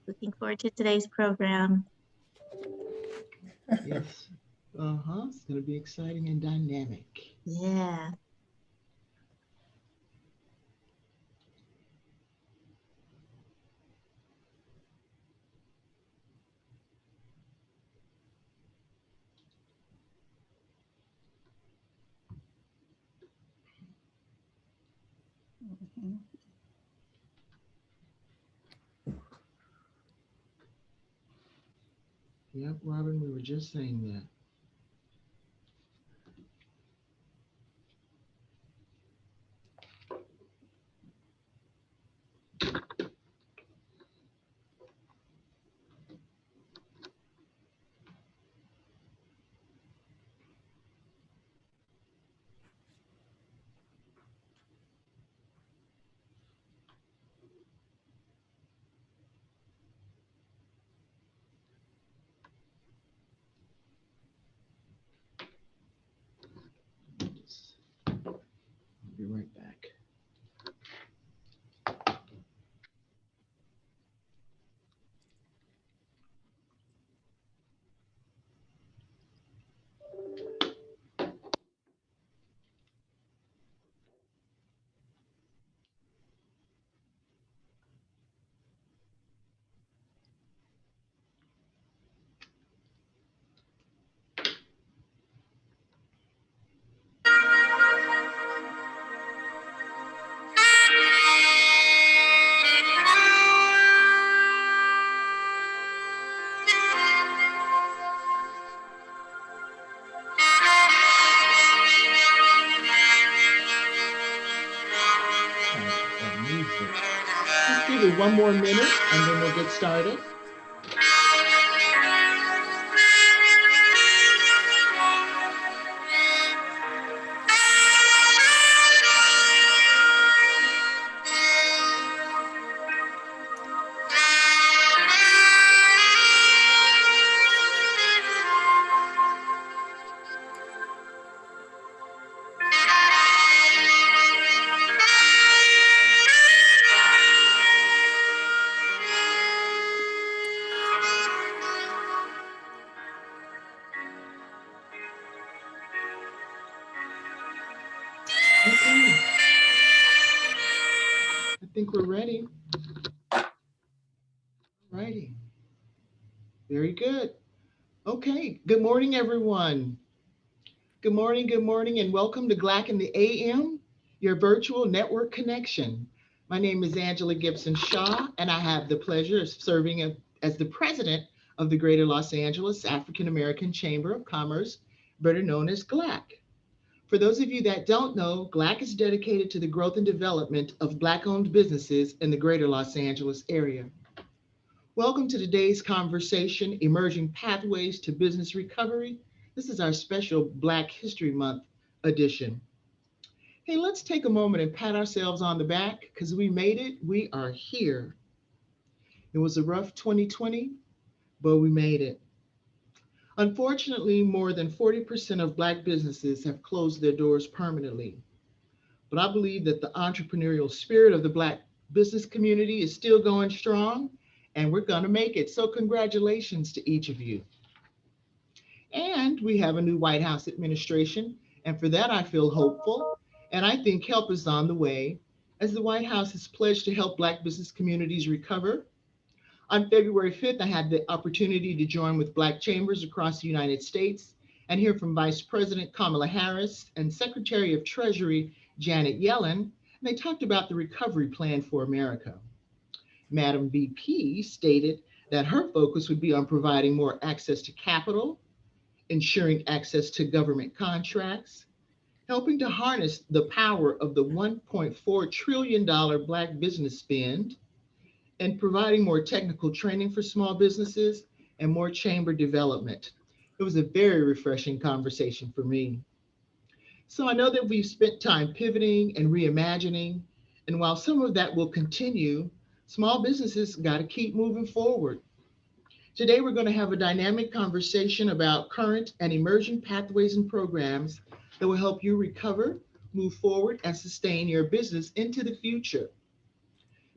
Looking forward to today's program. Yes. It's going to be exciting and dynamic. Yeah. Mhm. Yep, Robin, we were just saying that. I'll be right back. That music. Just give it one more minute and then we'll get started. Okay, I think we're ready. Righty. Very good. Okay, good morning, everyone. Good morning, and welcome to Glaac in the AM, your virtual network connection. My name is Angela Gibson Shaw, and I have the pleasure of serving as the president of the Greater Los Angeles African American Chamber of Commerce, better known as Glaac. For those of you that don't know, Glaac is dedicated to the growth and development of Black-owned businesses in the Greater Los Angeles area. Welcome to today's conversation, Emerging Pathways to Business Recovery. This is our special Black History Month edition. Hey, let's take a moment and pat ourselves on the back because we made it. We are here. It was a rough 2020, but we made it. Unfortunately, more than 40% of Black businesses have closed their doors permanently. But I believe that the entrepreneurial spirit of the Black business community is still going strong, and we're going to make it. So, congratulations to each of you. And we have a new White House administration, and for that, I feel hopeful. And I think help is on the way as the White House has pledged to help Black business communities recover. On February 5th, I had the opportunity to join with Black chambers across the United States and hear from Vice President Kamala Harris and Secretary of Treasury Janet Yellen. And they talked about the recovery plan for America. Madam VP stated that her focus would be on providing more access to capital, ensuring access to government contracts, helping to harness the power of the $1.4 trillion Black business spend, and providing more technical training for small businesses and more chamber development. It was a very refreshing conversation for me. So I know that we've spent time pivoting and reimagining, and while some of that will continue, small businesses got to keep moving forward. Today, we're going to have a dynamic conversation about current and emerging pathways and programs that will help you recover, move forward, and sustain your business into the future.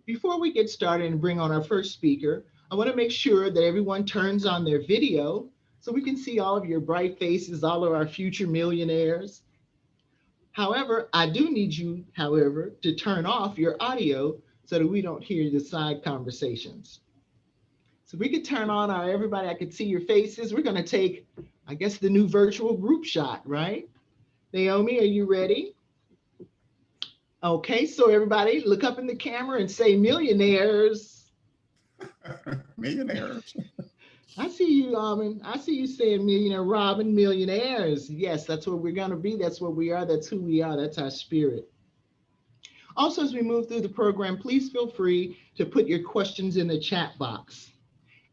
Before we get started and bring on our first speaker, I want to make sure that everyone turns on their video so we can see all of your bright faces, all of our future millionaires. However, I do need you, however, to turn off your audio so that we don't hear the side conversations. So we could turn on our everybody, I could see your faces. We're going to take, I guess, the new virtual group shot, right? Naomi, are you ready? Okay, so everybody look up in the camera and say millionaires. Millionaires. I see you, Robin. I see you saying millionaire, Robin, millionaires. Yes, that's what we're going to be. That's what we are. That's who we are. That's our spirit. Also, as we move through the program, please feel free to put your questions in the chat box.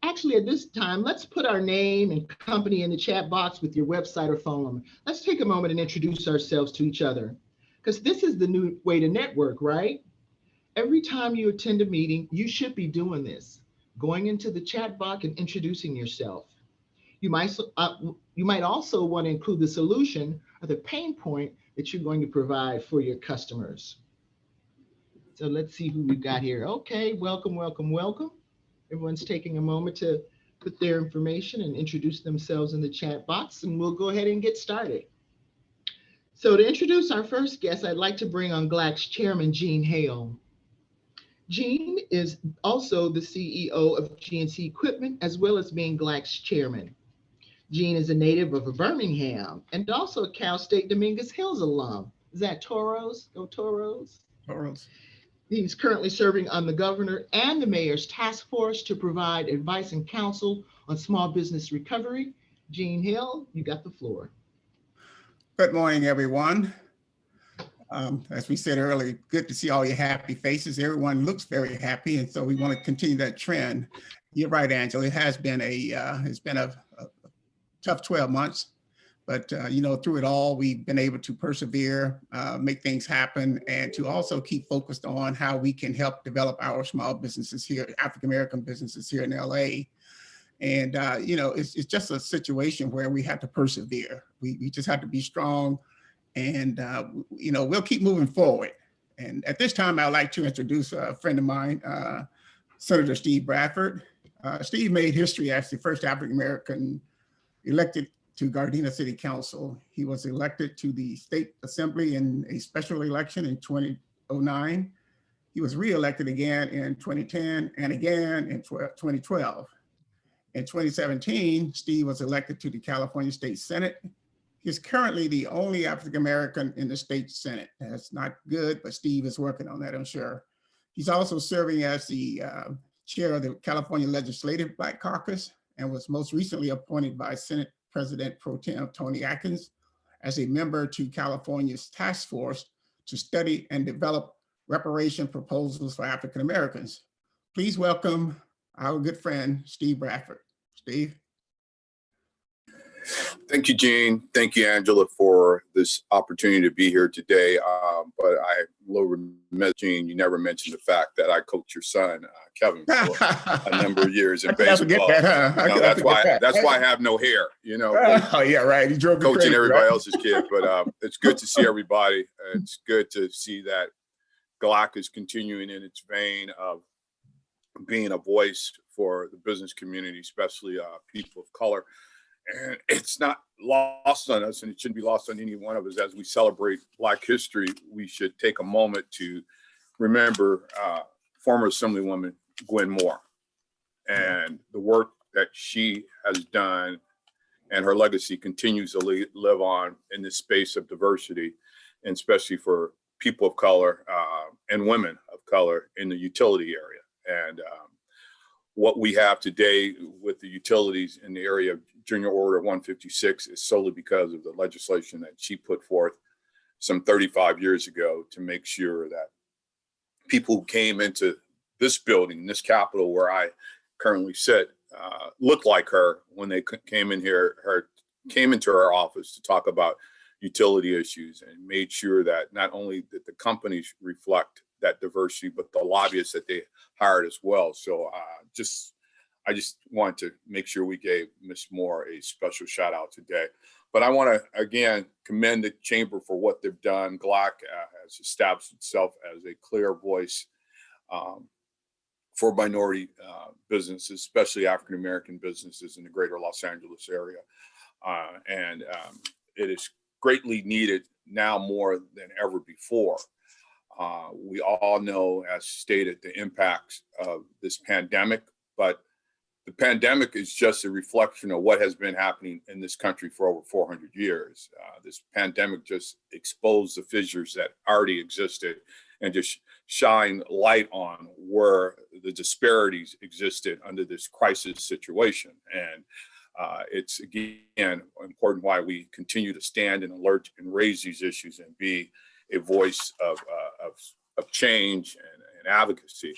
Actually, at this time, let's put our name and company in the chat box with your website or phone number. Let's take a moment and introduce ourselves to each other, because this is the new way to network, right? Every time you attend a meeting, you should be doing this, going into the chat box and introducing yourself. You might also want to include the solution or the pain point that you're going to provide for your customers. So let's see who we've got here. Okay, welcome, welcome, welcome. Everyone's taking a moment to put their information and introduce themselves in the chat box, and we'll go ahead and get started. So to introduce our first guest, I'd like to bring on Glax Chairman Gene Hale. Gene is also the CEO of GNC Equipment, as well as being Glax Chairman. Gene is a native of Birmingham and also a Cal State Dominguez Hills alum. Is that Torres? Go Torres. Torres. He's currently serving on the governor and the mayor's task force to provide advice and counsel on small business recovery. Gene Hill, you got the floor. Good morning, everyone. As we said earlier, good to see all your happy faces. Everyone looks very happy, and so we want to continue that trend. You're right, Angela. It has been a tough 12 months, but through it all, we've been able to persevere, make things happen, and to also keep focused on how we can help develop our small businesses here, African-American businesses here in LA. And, it's just a situation where we have to persevere. We just have to be strong, and, we'll keep moving forward. And at this time, I'd like to introduce a friend of mine, Senator Steve Bradford. Steve made history as the first African-American elected to Gardena City Council. He was elected to the State Assembly in a special election in 2009. He was re-elected again in 2010 and again in 2012. In 2017, Steve was elected to the California State Senate. He's currently the only African-American in the state Senate. That's not good, but Steve is working on that, I'm sure. He's also serving as the chair of the California Legislative Black Caucus and was most recently appointed by Senate President Pro Tem Tony Atkins as a member to California's task force to study and develop reparation proposals for African Americans. Please welcome our good friend, Steve Bradford. Steve. Thank you, Gene. Thank you, Angela, for this opportunity to be here today. But I will remember, Gene, you never mentioned the fact that I coached your son, Kevin, for a number of years in baseball. That's why I have no hair, Oh, yeah, right. He drove coaching crazy, everybody right? else's kid. But it's good to see everybody. It's good to see that Glaaacc is continuing in its vein of being a voice for the business community, especially people of color. And it's not lost on us, and it shouldn't be lost on any one of us. As we celebrate Black history, we should take a moment to remember former Assemblywoman Gwen Moore and the work that she has done, and her legacy continues to live on in this space of diversity, and especially for people of color and women of color in the utility area. And what we have today with the utilities in the area of Junior Order 156 is solely because of the legislation that she put forth some 35 years ago to make sure that people who came into this building, this Capitol where I currently sit, looked like her when they came into her office to talk about utility issues, and made sure that not only did the companies reflect that diversity, but the lobbyists that they hired as well. So I just want to make sure we gave Ms. Moore a special shout out today. But I want to, again, commend the Chamber for what they've done. Glaaacc has established itself as a clear voice for minority businesses, especially African-American businesses in the greater Los Angeles area. And it is greatly needed now more than ever before. We all know, as stated, the impacts of this pandemic, but the pandemic is just a reflection of what has been happening in this country for over 400 years. This pandemic just exposed the fissures that already existed and just shine light on where the disparities existed under this crisis situation. And it's, again, important why we continue to stand and alert and raise these issues and be a voice of change and advocacy.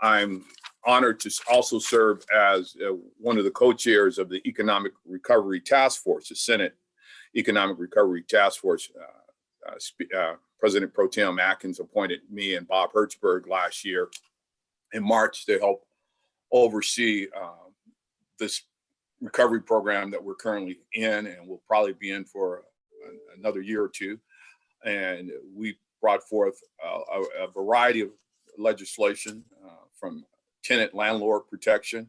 I'm honored to also serve as one of the co-chairs of the Economic Recovery Task Force, the Senate Economic Recovery Task Force. President Pro Tem Atkins appointed me and Bob Hertzberg last year in March to help oversee this recovery program that we're currently in and will probably be in for another year or two. And we brought forth a variety of legislation from tenant landlord protection,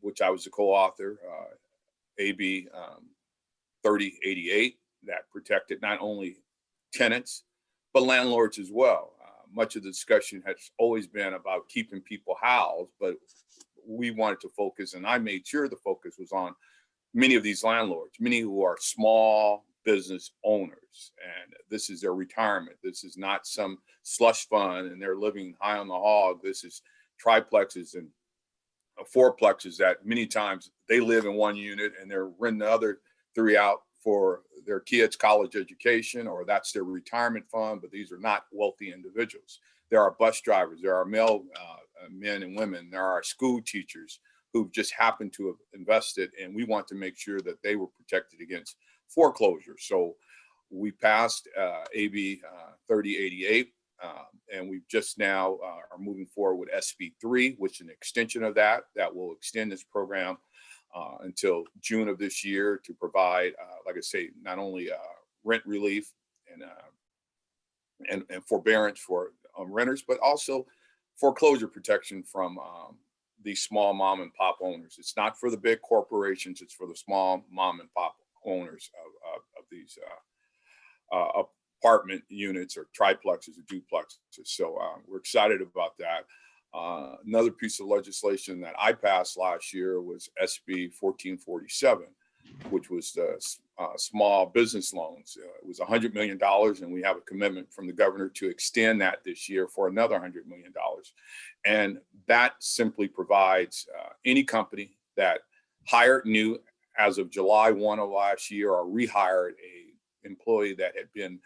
which I was the co-author, AB 3088, that protected not only tenants, but landlords as well. Much of the discussion has always been about keeping people housed, but we wanted to focus, and I made sure the focus was on many of these landlords, many who are small business owners, and this is their retirement. This is not some slush fund and they're living high on the hog. This is triplexes and fourplexes that many times they live in one unit and they're renting the other three out for their kids' college education, or that's their retirement fund, but these are not wealthy individuals. There are bus drivers, there are male men and women, there are school teachers who've just happened to have invested, and we want to make sure that they were protected against foreclosure. So we passed AB 3088, and we just now are moving forward with SB 3, which is an extension of that will extend this program until June of this year to provide, like I say, not only rent relief and forbearance for renters, but also foreclosure protection from these small mom and pop owners. It's not for the big corporations, it's for the small mom and pop owners of these apartment units or triplexes or duplexes. So we're excited about that. Another piece of legislation that I passed last year was SB 1447, which was the small business loans. It was $100 million, and we have a commitment from the governor to extend that this year for another $100 million. And that simply provides any company that hired new as of July 1 of last year or rehired a employee that had been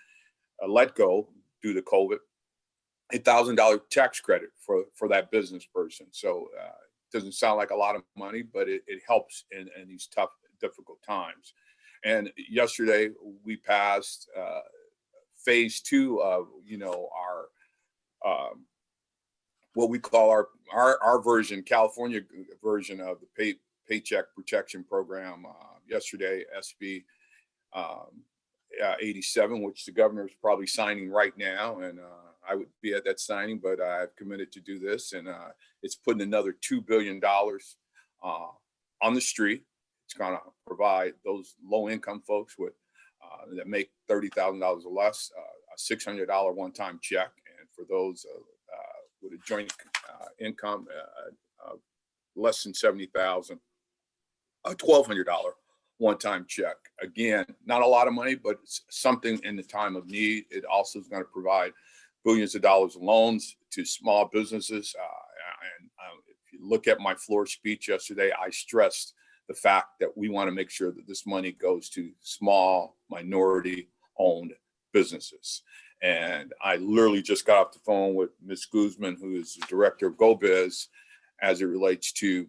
let go due to COVID, $1,000 tax credit for that business person. So it doesn't sound like a lot of money, but it helps in these tough, difficult times. And yesterday we passed phase 2 of our what we call our version, California version of the Paycheck Protection Program. Yesterday, SB 87, which the governor is probably signing right now, and I would be at that signing, but I've committed to do this, and it's putting another $2 billion on the street. It's going to provide those low-income folks with that make $30,000 or less a $600 one-time check, and for those with a joint income less than $70,000, a $1,200 one-time check. Again, not a lot of money, but it's something in the time of need. It also is going to provide billions of dollars of loans to small businesses. And if you look at my floor speech yesterday, I stressed the fact that we want to make sure that this money goes to small minority-owned businesses. And I literally just got off the phone with Ms. Guzman, who is the director of GoBiz, as it relates to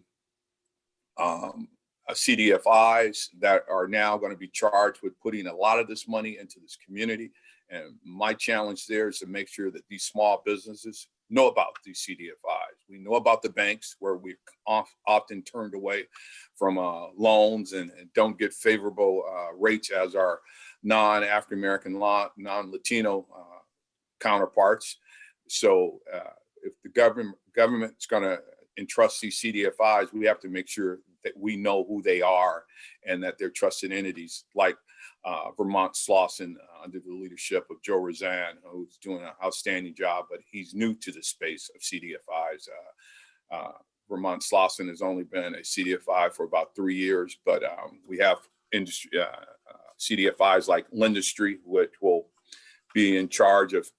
CDFIs that are now going to be charged with putting a lot of this money into this community. And my challenge there is to make sure that these small businesses know about these CDFIs. We know about the banks where we're often turned away from loans and don't get favorable rates as our non-African American, non-Latino counterparts. So if the government's going to entrust these CDFIs, we have to make sure that we know who they are and that they're trusted entities like Vermont Slauson under the leadership of Joe Roseanne, who's doing an outstanding job, but he's new to the space of CDFIs. Vermont Slauson has only been a CDFI for about 3 years, but we have industry CDFIs like Lindustry, which will be in charge of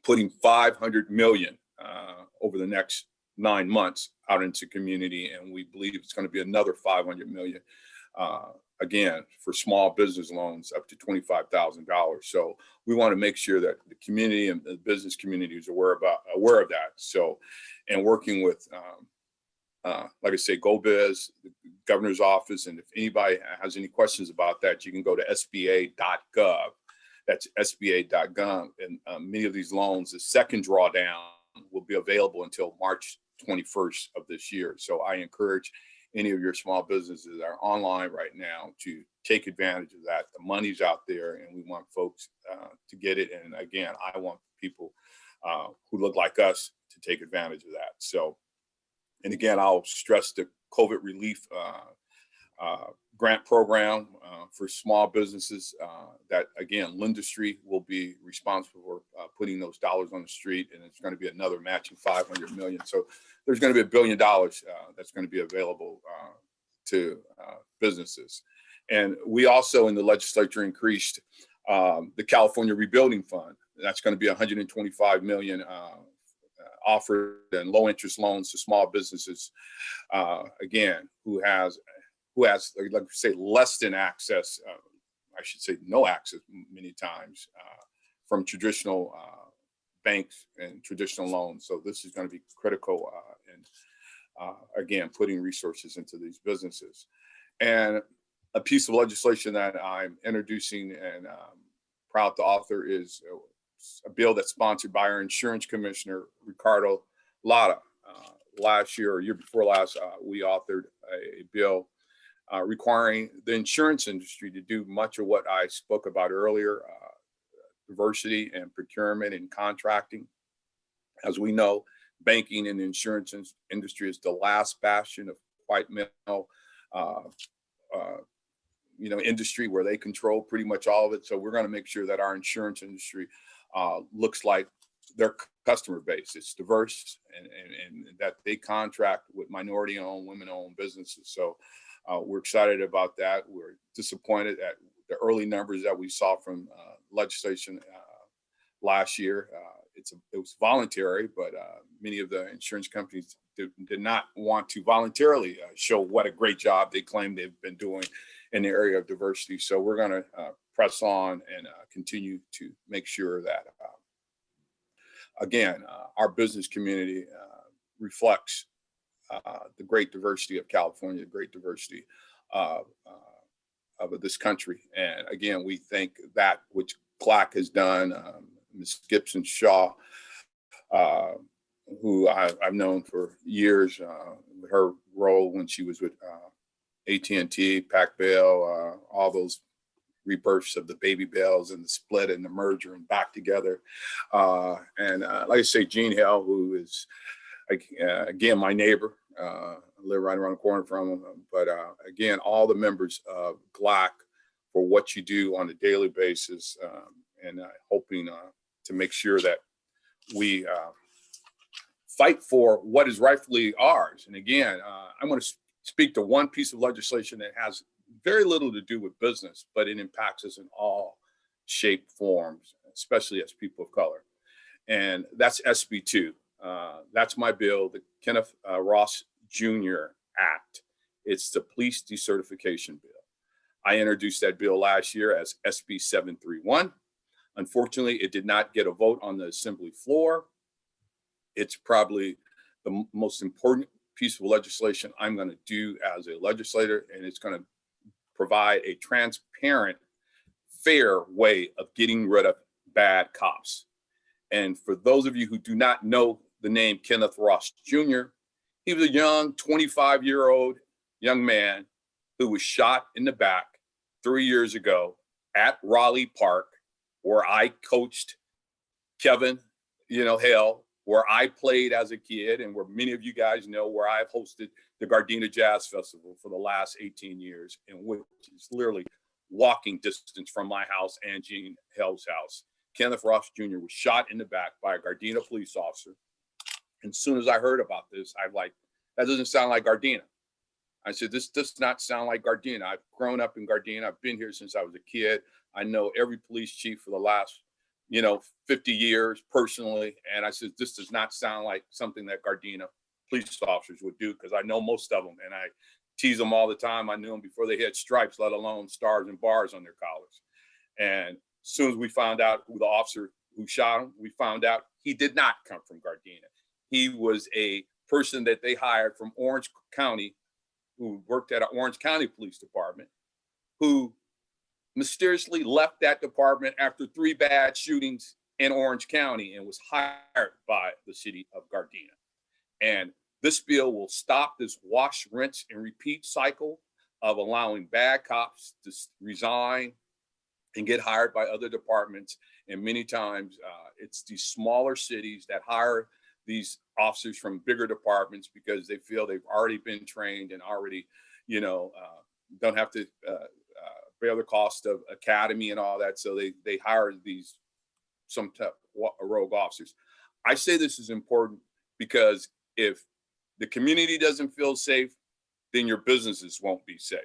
putting 500 million over the next 9 months out into community, and we believe it's going to be another 500 million again for small business loans up to $25,000. So we want to make sure that the community and the business community is aware of that. So, and working with like I say, GoBiz, the governor's office, and if anybody has any questions about that, you can go to sba.gov. That's sba.gov, and many of these loans, the second drawdown will be available until March 21st of this year. So I encourage any of your small businesses that are online right now to take advantage of that. The money's out there, and we want folks to get it. And again, I want people who look like us to take advantage of that. So, and again, I'll stress the COVID relief grant program for small businesses that, again, Lindustry will be responsible for putting those dollars on the street, and it's going to be another matching 500 million. So there's going to be $1 billion that's going to be available to businesses. And we also in the legislature increased the California Rebuilding Fund. That's going to be 125 million offered in low interest loans to small businesses, again, who has, like I say, less than access, I should say no access many times from traditional banks and traditional loans. So this is going to be critical in, again, putting resources into these businesses. And a piece of legislation that I'm introducing and proud to author is a bill that's sponsored by our insurance commissioner, Ricardo Latta. Last year or year before last, we authored a bill requiring the insurance industry to do much of what I spoke about earlier, diversity and procurement and contracting. As we know, banking and the insurance industry is the last bastion of white male industry where they control pretty much all of it. So we're going to make sure that our insurance industry looks like their customer base. It's diverse and that they contract with minority-owned, women-owned businesses. So we're excited about that. We're disappointed at the early numbers that we saw from legislation last year. It was voluntary, but many of the insurance companies did not want to voluntarily show what a great job they claim they've been doing in the area of diversity. So we're going to press on and continue to make sure that, again, our business community reflects the great diversity of California, the great diversity of this country. And again, we think that which Glaaacc has done, Ms. Gibson Shaw, who I've known for years, her role when she was with AT&T, Pac Bell, all those rebirths of the Baby Bells and the split and the merger and back together. And like I say, Gene Hale, who is, again, my neighbor, I live right around the corner from him. But again, all the members of Glaaacc for what you do on a daily basis, and hoping to make sure that we fight for what is rightfully ours. And again, I'm going to speak to one piece of legislation that has very little to do with business, but it impacts us in all shape, forms, especially as people of color. And that's SB 2. That's my bill, the Kenneth Ross Jr. Act. It's the police decertification bill. I introduced that bill last year as SB 731. Unfortunately, it did not get a vote on the assembly floor. It's probably the most important piece of legislation I'm going to do as a legislator, and it's going to provide a transparent, fair way of getting rid of bad cops. And for those of you who do not know the name Kenneth Ross Jr., he was a young 25-year-old young man who was shot in the back 3 years ago at Raleigh Park, where I coached Kevin, Hale, where I played as a kid, and where many of you guys know where I've hosted the Gardena Jazz Festival for the last 18 years, and which is literally walking distance from my house and Gene Hale's house. Kenneth Ross Jr. was shot in the back by a Gardena police officer. And as soon as I heard about this, I'm like, that doesn't sound like Gardena. I said, this does not sound like Gardena. I've grown up in Gardena. I've been here since I was a kid. I know every police chief for the last, 50 years personally. And I said, this does not sound like something that Gardena police officers would do, because I know most of them, and I tease them all the time. I knew them before they had stripes, let alone stars and bars on their collars. And as soon as we found out who the officer who shot him, we found out he did not come from Gardena. He was a person that they hired from Orange County, who worked at an Orange County Police Department, who mysteriously left that department after 3 bad shootings in Orange County and was hired by the city of Gardena. And this bill will stop this wash, rinse, and repeat cycle of allowing bad cops to resign and get hired by other departments. And many times it's these smaller cities that hire these officers from bigger departments because they feel they've already been trained and already, don't have to bear the cost of academy and all that. So they hire these some type of rogue officers. I say this is important because if the community doesn't feel safe, then your businesses won't be safe.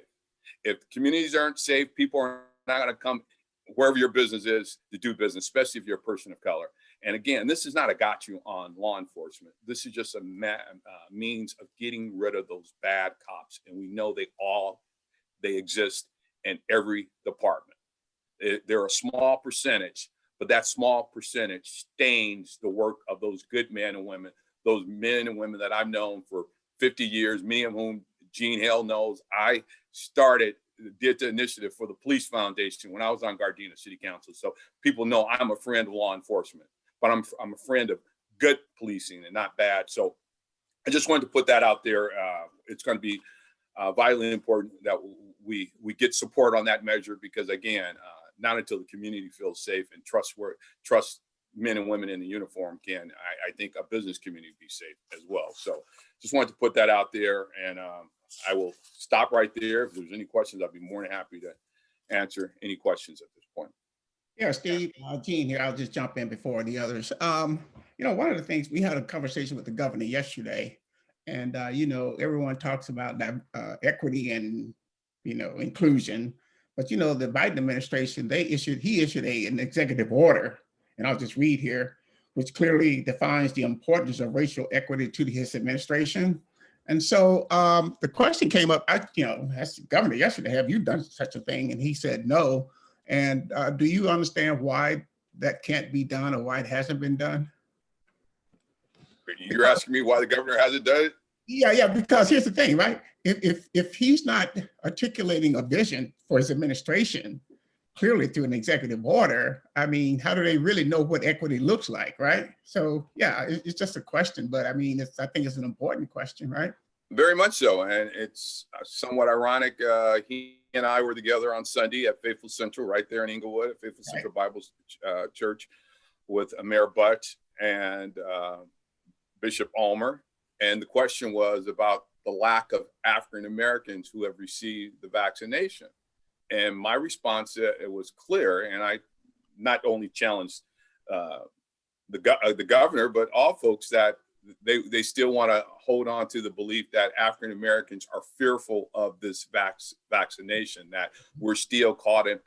If communities aren't safe, people are not going to come wherever your business is to do business, especially if you're a person of color. And again, this is not a got you on law enforcement. This is just a means of getting rid of those bad cops. And we know they exist in every department. They're a small percentage, but that small percentage stains the work of those good men and women, those men and women that I've known for 50 years, many of whom Gene Hale knows. I did the initiative for the Police Foundation when I was on Gardena City Council. So people know I'm a friend of law enforcement, but I'm a friend of good policing and not bad. So I just wanted to put that out there. It's going to be vitally important that we get support on that measure, because again, not until the community feels safe and trust men and women in the uniform can, I think, a business community be safe as well. So just wanted to put that out there, and I will stop right there. If there's any questions, I'd be more than happy to answer any questions at this point. Yeah, Steve, Gene here. I'll just jump in before the others. One of the things, we had a conversation with the governor yesterday, and everyone talks about that equity and inclusion, but the Biden administration, he issued an executive order, and I'll just read here, which clearly defines the importance of racial equity to his administration. And so the question came up, asked the governor yesterday, have you done such a thing? And he said no. And do you understand why that can't be done, or why it hasn't been done? You're asking me why the governor hasn't done it? Yeah, because here's the thing, right? If he's not articulating a vision for his administration clearly through an executive order, I mean, how do they really know what equity looks like, right? So yeah, it's just a question, but I mean, I think it's an important question, right? Very much so, and it's somewhat ironic. He and I were together on Sunday at Faithful Central, right there in Inglewood, at Faithful Central Bible Church, with Mayor Butt and Bishop Ulmer, and the question was about the lack of African Americans who have received the vaccination. And my response, it was clear, and I not only challenged the governor, but all folks that they still want to hold on to the belief that African Americans are fearful of this vaccination, that we're still caught in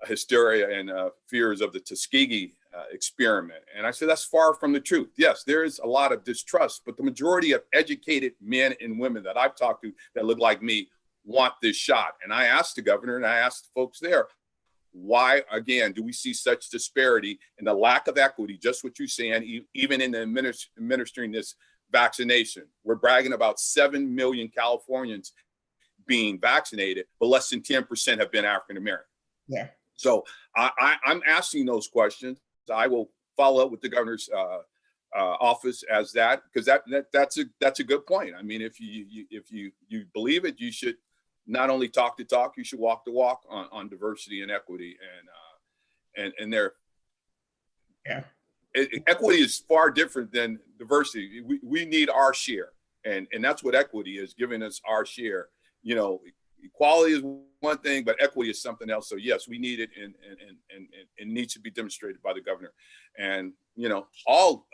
hysteria and fears of the Tuskegee experiment. And I said, that's far from the truth. Yes, there is a lot of distrust, but the majority of educated men and women that I've talked to that look like me want this shot. And I asked the governor and I asked the folks there, why, again, do we see such disparity and the lack of equity, just what you're saying, even in administering this vaccination? We're bragging about 7 million Californians being vaccinated, but less than 10% have been African American. Yeah. So I'm asking those questions. I will follow up with the governor's office as that, because that's a good point. I mean, if you believe it, you should not only talk the talk, you should walk the walk on diversity and equity and there. Yeah. equity is far different than diversity. We need our share, and that's what equity is, giving us our share. You know, equality is one thing, but equity is something else. So yes, we need it, and it needs to be demonstrated by the governor, and you know, all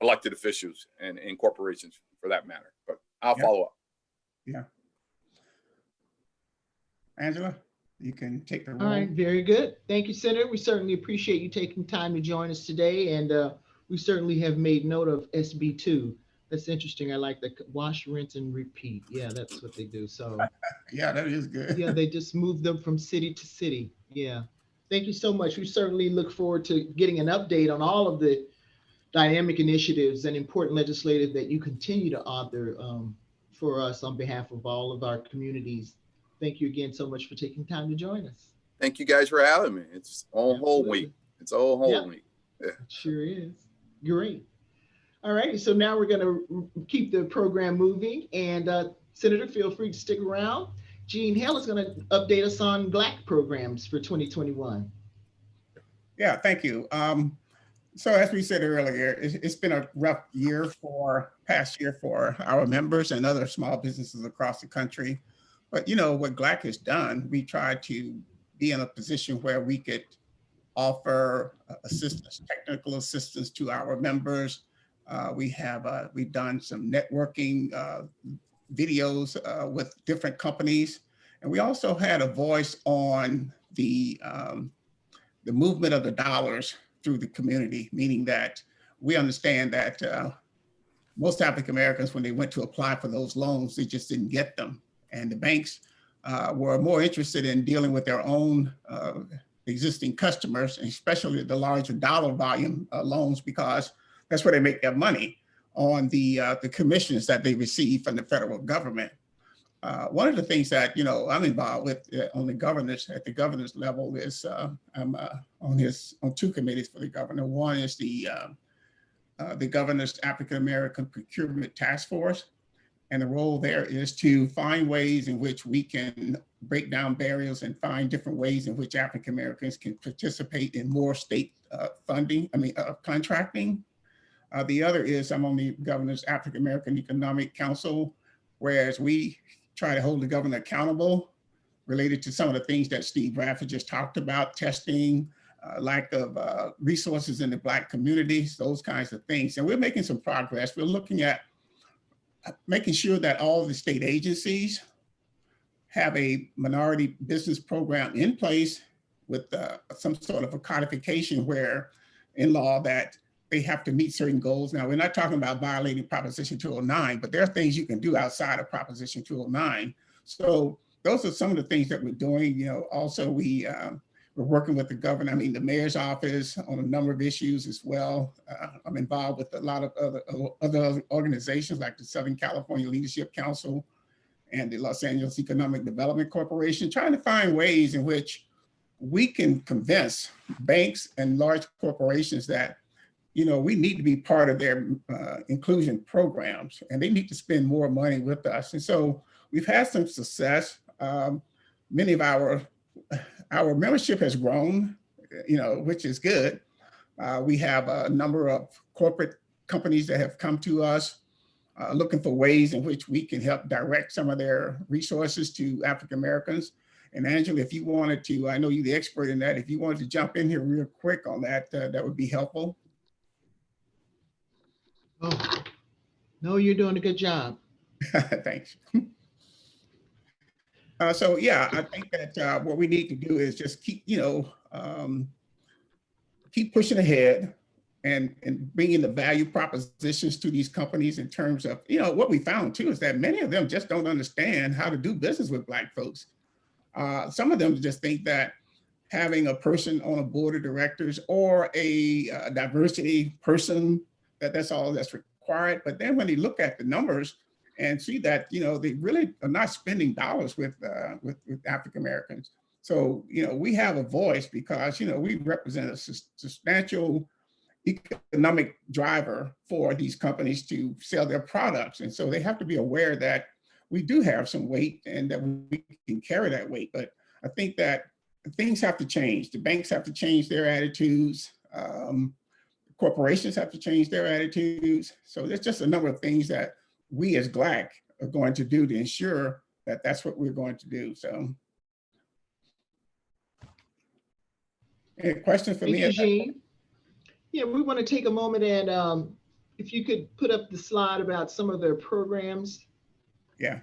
elected officials and corporations for that matter. But I'll follow up. Yeah. Angela, you can take the roll. All right, very good. Thank you, Senator. We certainly appreciate you taking time to join us today, and we certainly have made note of SB2. That's interesting. I like the wash, rinse, and repeat. Yeah, that's what they do. So yeah, that is good. yeah, they just move them from city to city. Yeah. Thank you so much. We certainly look forward to getting an update on all of the dynamic initiatives and important legislative that you continue to author for us on behalf of all of our communities. Thank you again so much for taking time to join us. Thank you guys for having me. It's all whole week. It's all whole week. Yeah. It sure is. Great. All right. So now we're going to keep the program moving. And Senator, feel free to stick around. Hale is going to update us on Glaac programs for 2021. Yeah, thank you. So as we said earlier, it's been a rough past year for our members and other small businesses across the country. But you know, what Glaac has done, we tried to be in a position where we could offer assistance, technical assistance to our members. We've done some networking videos with different companies. And we also had a voice on the movement of the dollars through the community, meaning that we understand that most African Americans, when they went to apply for those loans, they just didn't get them. And the banks were more interested in dealing with their own existing customers, and especially the larger dollar volume loans, because that's where they make their money, on the commissions that they receive from the federal government. One of the things that, you know, I'm involved with at the governor's level is I'm on two committees for the governor. One is the governor's African American Procurement Task Force. And the role there is to find ways in which we can break down barriers and find different ways in which African Americans can participate in more state contracting. The other is I'm on the governor's African American Economic Council, whereas we try to hold the governor accountable related to some of the things that Steve Bradford just talked about, testing, lack of resources in the Black communities, those kinds of things. And we're making some progress. We're looking at making sure that all the state agencies have a minority business program in place with some sort of a codification where in law that they have to meet certain goals. Now, we're not talking about violating Proposition 209, but there are things you can do outside of Proposition 209. So those are some of the things that we're doing. You know, also we're working with the governor, the mayor's office on a number of issues as well. I'm involved with a lot of other organizations like the Southern California Leadership Council and the Los Angeles Economic Development Corporation, trying to find ways in which we can convince banks and large corporations that, you know, we need to be part of their inclusion programs, and they need to spend more money with us. And so we've had some success. Many of our membership has grown, you know, which is good. We have a number of corporate companies that have come to us looking for ways in which we can help direct some of their resources to African Americans. And Angela, if you wanted to, I know you're the expert in that, if you wanted to jump in here real quick on that, that would be helpful. Oh, no, you're doing a good job. Thanks. So yeah, I think that what we need to do is just keep, you know, keep pushing ahead and bringing the value propositions to these companies in terms of, you know, what we found too is that many of them just don't understand how to do business with Black folks. Some of them just think that having a person on a board of directors or a diversity person, that's all that's required. But then when they look at the numbers and see that, you know, they really are not spending dollars with African Americans. So, you know, we have a voice because, you know, we represent a substantial economic driver for these companies to sell their products. And so they have to be aware that we do have some weight and that we can carry that weight. But I think that things have to change. The banks have to change their attitudes. Corporations have to change their attitudes. So there's just a number of things that we as Glaac are going to do to ensure that that's what we're going to do. So, any questions for Thank me? you, Jean. Yeah, we want to take a moment and if you could put up the slide about some of their programs. Yeah.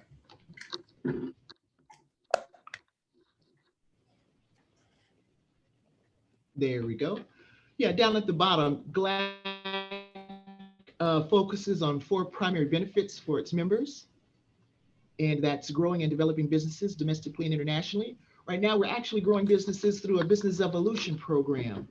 There we go. Yeah, down at the bottom, Glaac focuses on 4 primary benefits for its members, and that's growing and developing businesses domestically and internationally. Right now, we're actually growing businesses through a business evolution program.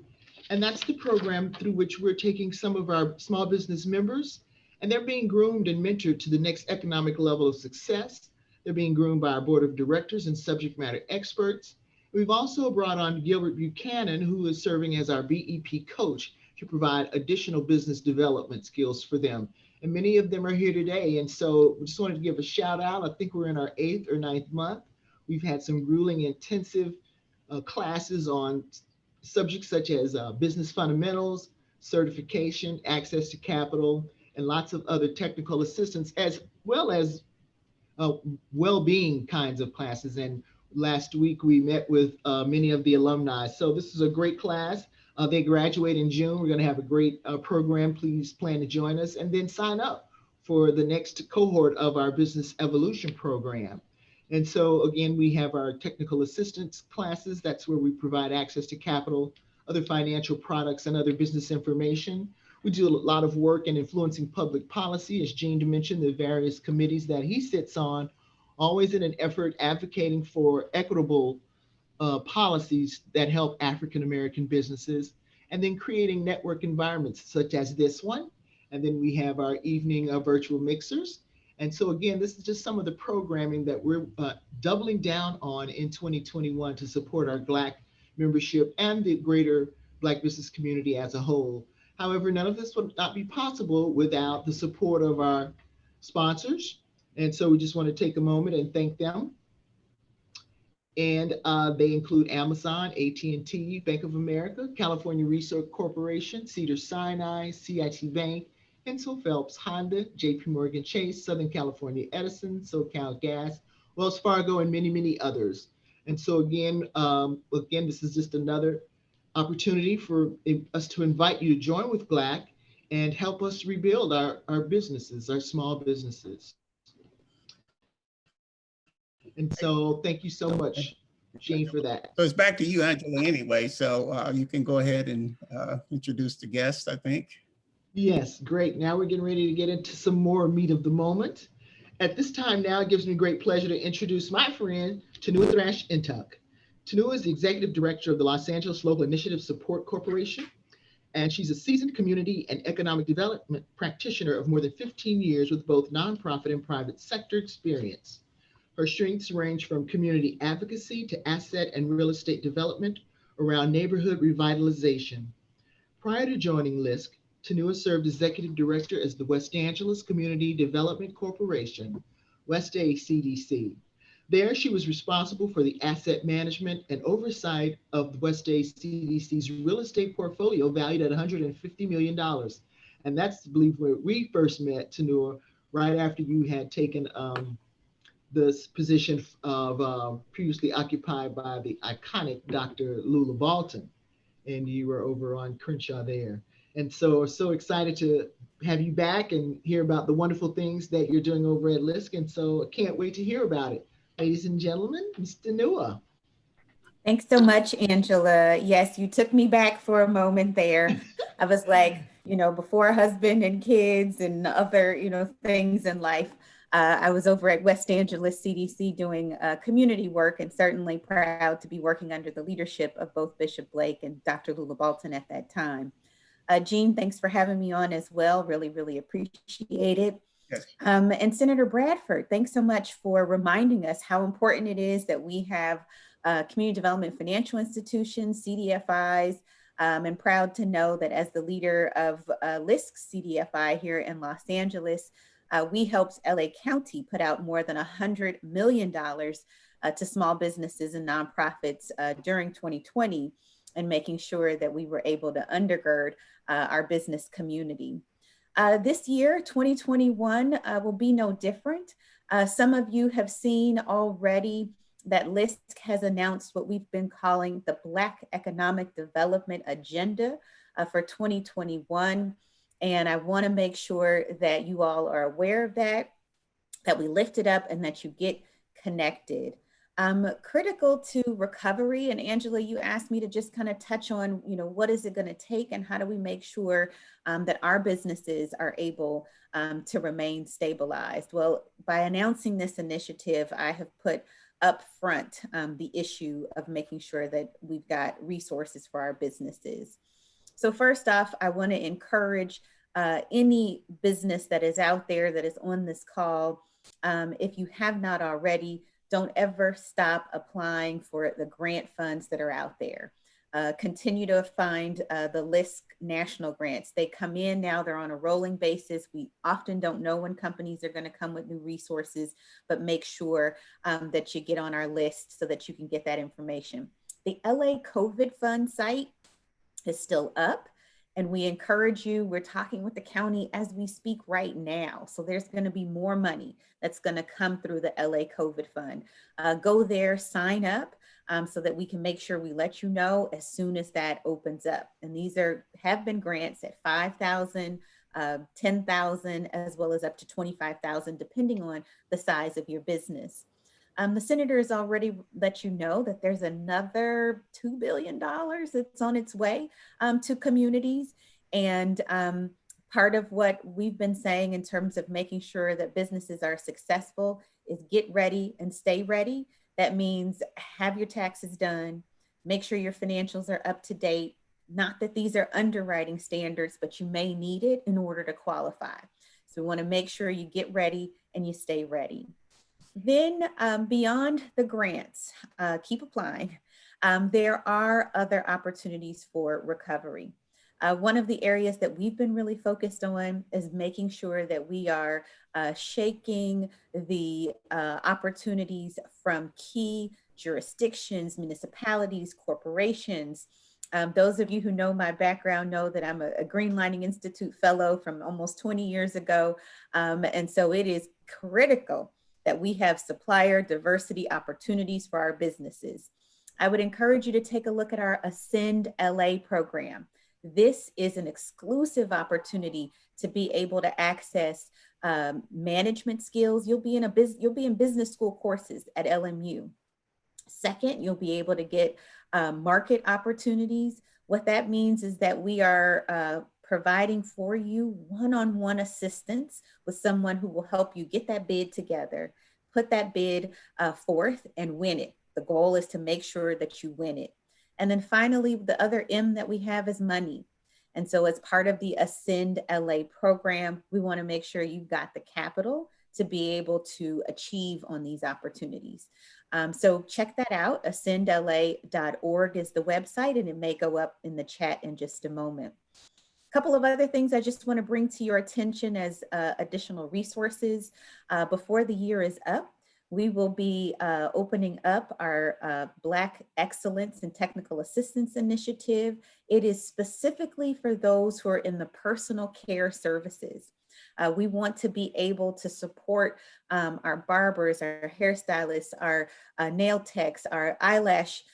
And that's the program through which we're taking some of our small business members, and they're being groomed and mentored to the next economic level of success. They're being groomed by our board of directors and subject matter experts. We've also brought on Gilbert Buchanan, who is serving as our BEP coach to provide additional business development skills for them. And many of them are here today. And so we just wanted to give a shout out. I think we're in our 8th or 9th month. We've had some grueling intensive classes on subjects such as business fundamentals, certification, access to capital, and lots of other technical assistance, as well as well-being kinds of classes. And last week we met with many of the alumni. So this is a great class. They graduate in June. We're going to have a great program. Please plan to join us and then sign up for the next cohort of our business evolution program. And so again, we have our technical assistance classes. That's where we provide access to capital, other financial products, and other business information. We do a lot of work in influencing public policy, as Gene mentioned, the various committees that he sits on, always in an effort advocating for equitable policies that help African-American businesses, and then creating network environments such as this one. And then we have our evening virtual mixers. And so again, this is just some of the programming that we're doubling down on in 2021 to support our Glaac membership and the greater Black business community as a whole. However, none of this would not be possible without the support of our sponsors. And so we just want to take a moment and thank them. And they include Amazon, AT&T, Bank of America, California Research Corporation, Cedars-Sinai, CIT Bank, Hensel Phelps, Honda, JP Morgan Chase, Southern California Edison, SoCal Gas, Wells Fargo, and many, many others. And so again, this is just another opportunity for us to invite you to join with Glaac and help us rebuild our businesses, our small businesses. And so thank you so much, Gene, for that. So it's back to you, Angela, anyway. So you can go ahead and introduce the guests, I think. Yes, great. Now we're getting ready to get into some more meat of the moment. At this time now, it gives me great pleasure to introduce my friend, Tanua Thrash-Intuck. Tanua is the executive director of the Los Angeles Local Initiative Support Corporation, and she's a seasoned community and economic development practitioner of more than 15 years with both nonprofit and private sector experience. Her strengths range from community advocacy to asset and real estate development around neighborhood revitalization. Prior to joining LISC, Tanua served executive director as the West Angeles Community Development Corporation, West A CDC. There, she was responsible for the asset management and oversight of the West A CDC's real estate portfolio valued at $150 million. And that's, I believe, where we first met, Tanua, right after you had taken this position of previously occupied by the iconic Dr. Lula Balton, and you were over on Crenshaw there. And so excited to have you back and hear about the wonderful things that you're doing over at LISC. And so I can't wait to hear about it. Ladies and gentlemen, Ms. Tanua. Thanks so much, Angela. Yes, you took me back for a moment there. I was like, before husband and kids and other, things in life, I was over at West Angeles CDC doing community work, and certainly proud to be working under the leadership of both Bishop Blake and Dr. Lula Balton at that time. Gene, thanks for having me on as well. Really, really appreciate it. Yes. And Senator Bradford, thanks so much for reminding us how important it is that we have community development financial institutions, CDFIs. I'm proud to know that as the leader of LISC CDFI here in Los Angeles, we helped LA County put out more than $100 million to small businesses and nonprofits during 2020. and making sure that we were able to undergird our business community. This year, 2021, will be no different. Some of you have seen already that LISC has announced what we've been calling the Black Economic Development Agenda for 2021. And I want to make sure that you all are aware of that we lift it up and that you get connected. Critical to recovery, and Angela, you asked me to just kind of touch on, what is it going to take and how do we make sure that our businesses are able to remain stabilized? Well, by announcing this initiative, I have put up front the issue of making sure that we've got resources for our businesses. So first off, I want to encourage any business that is out there that is on this call, if you have not already, don't ever stop applying for the grant funds that are out there. Continue to find the LISC national grants. They come in now, they're on a rolling basis. We often don't know when companies are going to come with new resources, but make sure that you get on our list so that you can get that information. The LA COVID Fund site is still up. And we encourage you, we're talking with the county as we speak right now. So there's going to be more money that's going to come through the LA COVID Fund. Go there, sign up so that we can make sure we let you know as soon as that opens up. And these have been grants at $5,000, $10,000, as well as up to $25,000, depending on the size of your business. The senator has already let you know that there's another $2 billion that's on its way to communities. And part of what we've been saying in terms of making sure that businesses are successful is get ready and stay ready. That means have your taxes done, make sure your financials are up to date. Not that these are underwriting standards, but you may need it in order to qualify. So we want to make sure you get ready and you stay ready. Then beyond the grants, keep applying. There are other opportunities for recovery. One of the areas that we've been really focused on is making sure that we are shaking the opportunities from key jurisdictions, municipalities, corporations. Those of you who know my background know that I'm a Green Lining Institute fellow from almost 20 years ago. And so it is critical that we have supplier diversity opportunities for our businesses. I would encourage you to take a look at our Ascend LA program. This is an exclusive opportunity to be able to access management skills. You'll be in business school courses at LMU. Second, you'll be able to get market opportunities. What that means is that we are providing for you one-on-one assistance with someone who will help you get that bid together, put that bid forth and win it. The goal is to make sure that you win it. And then finally, the other M that we have is money. And so as part of the Ascend LA program, we want to make sure you've got the capital to be able to achieve on these opportunities. So check that out. ascendla.org is the website, and it may go up in the chat in just a moment. A couple of other things I just want to bring to your attention as additional resources. Before the year is up, we will be opening up our Black Excellence and Technical Assistance Initiative. It is specifically for those who are in the personal care services. We want to be able to support our barbers, our hairstylists, our nail techs, our eyelash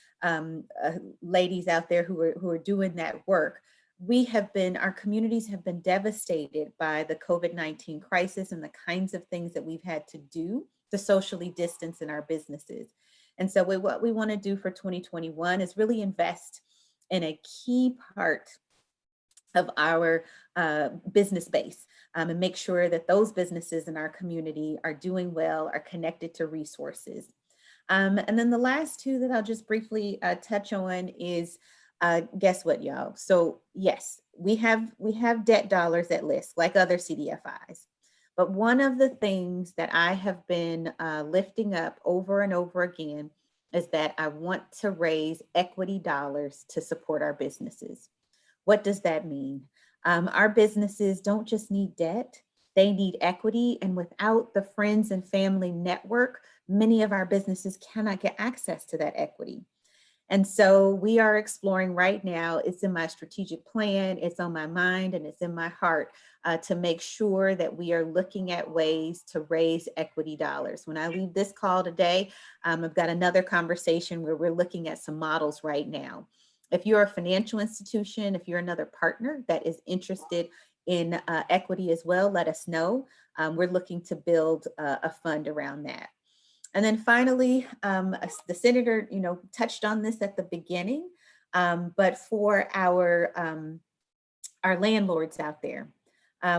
ladies out there who are doing that work. Our communities have been devastated by the COVID-19 crisis and the kinds of things that we've had to do to socially distance in our businesses. And so what we want to do for 2021 is really invest in a key part of our business base and make sure that those businesses in our community are doing well, are connected to resources. And then the last two that I'll just briefly touch on is guess what, y'all? So yes, we have debt dollars at LISC like other CDFIs. But one of the things that I have been lifting up over and over again is that I want to raise equity dollars to support our businesses. What does that mean? Our businesses don't just need debt, they need equity. And without the friends and family network, many of our businesses cannot get access to that equity. And so we are exploring right now, it's in my strategic plan, it's on my mind, and it's in my heart to make sure that we are looking at ways to raise equity dollars. When I leave this call today, I've got another conversation where we're looking at some models right now. If you're a financial institution, if you're another partner that is interested in equity as well, let us know. We're looking to build a fund around that. And then finally, the senator, touched on this at the beginning, but for our landlords out there,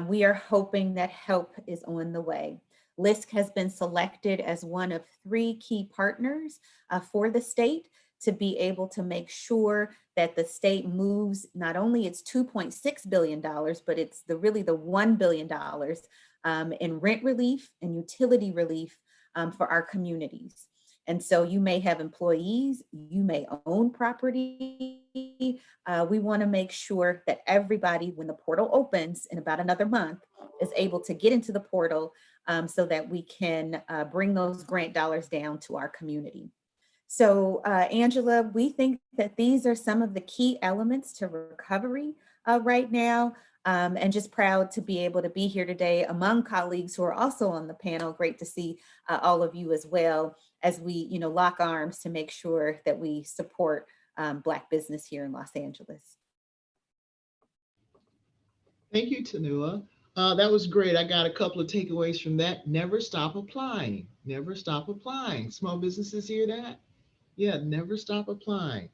we are hoping that help is on the way. LISC has been selected as one of 3 key partners for the state to be able to make sure that the state moves not only its $2.6 billion, but it's really the $1 billion in rent relief and utility relief for our communities. And so you may have employees, you may own property. We want to make sure that everybody, when the portal opens in about another month, is able to get into the portal so that we can bring those grant dollars down to our community. So Angela, we think that these are some of the key elements to recovery right now. And just proud to be able to be here today among colleagues who are also on the panel. Great to see all of you as well as we, lock arms to make sure that we support Black business here in Los Angeles. Thank you, Tanua. That was great. I got a couple of takeaways from that. Never stop applying. Never stop applying. Small businesses hear that? Yeah, never stop applying.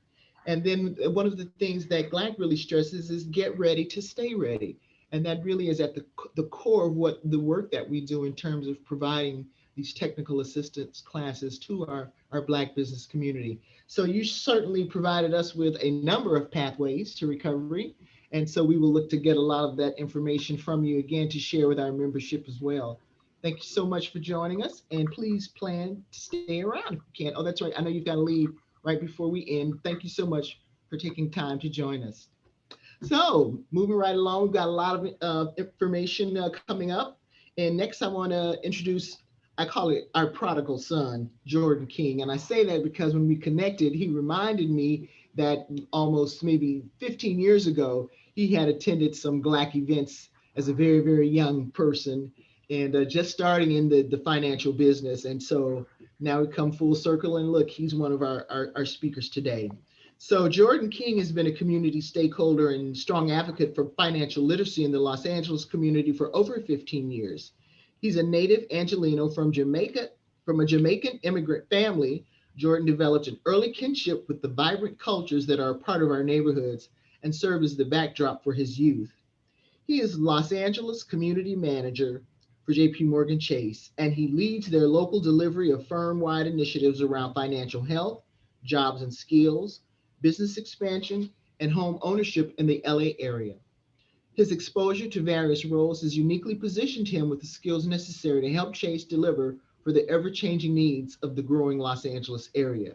And then one of the things that Glaac really stresses is get ready to stay ready. And that really is at the core of what the work that we do in terms of providing these technical assistance classes to our Black business community. So you certainly provided us with a number of pathways to recovery. And so we will look to get a lot of that information from you again to share with our membership as well. Thank you so much for joining us, and please plan to stay around if you can. Oh, that's right. I know you've got to leave right before we end. Thank you so much for taking time to join us. So moving right along, we've got a lot of information coming up. And next I want to introduce, I call it our prodigal son, Jordan King. And I say that because when we connected, he reminded me that almost maybe 15 years ago, he had attended some Glaac events as a very, very young person, and just starting in the financial business. And so now we come full circle, and look, he's one of our speakers today. So Jordan King has been a community stakeholder and strong advocate for financial literacy in the Los Angeles community for over 15 years. He's a native Angelino from Jamaica, from a Jamaican immigrant family. Jordan developed an early kinship with the vibrant cultures that are a part of our neighborhoods and serve as the backdrop for his youth. He is Los Angeles community manager for JP Morgan Chase, and he leads their local delivery of firm-wide initiatives around financial health, jobs and skills, business expansion, and home ownership in the LA area. His exposure to various roles has uniquely positioned him with the skills necessary to help Chase deliver for the ever-changing needs of the growing Los Angeles area.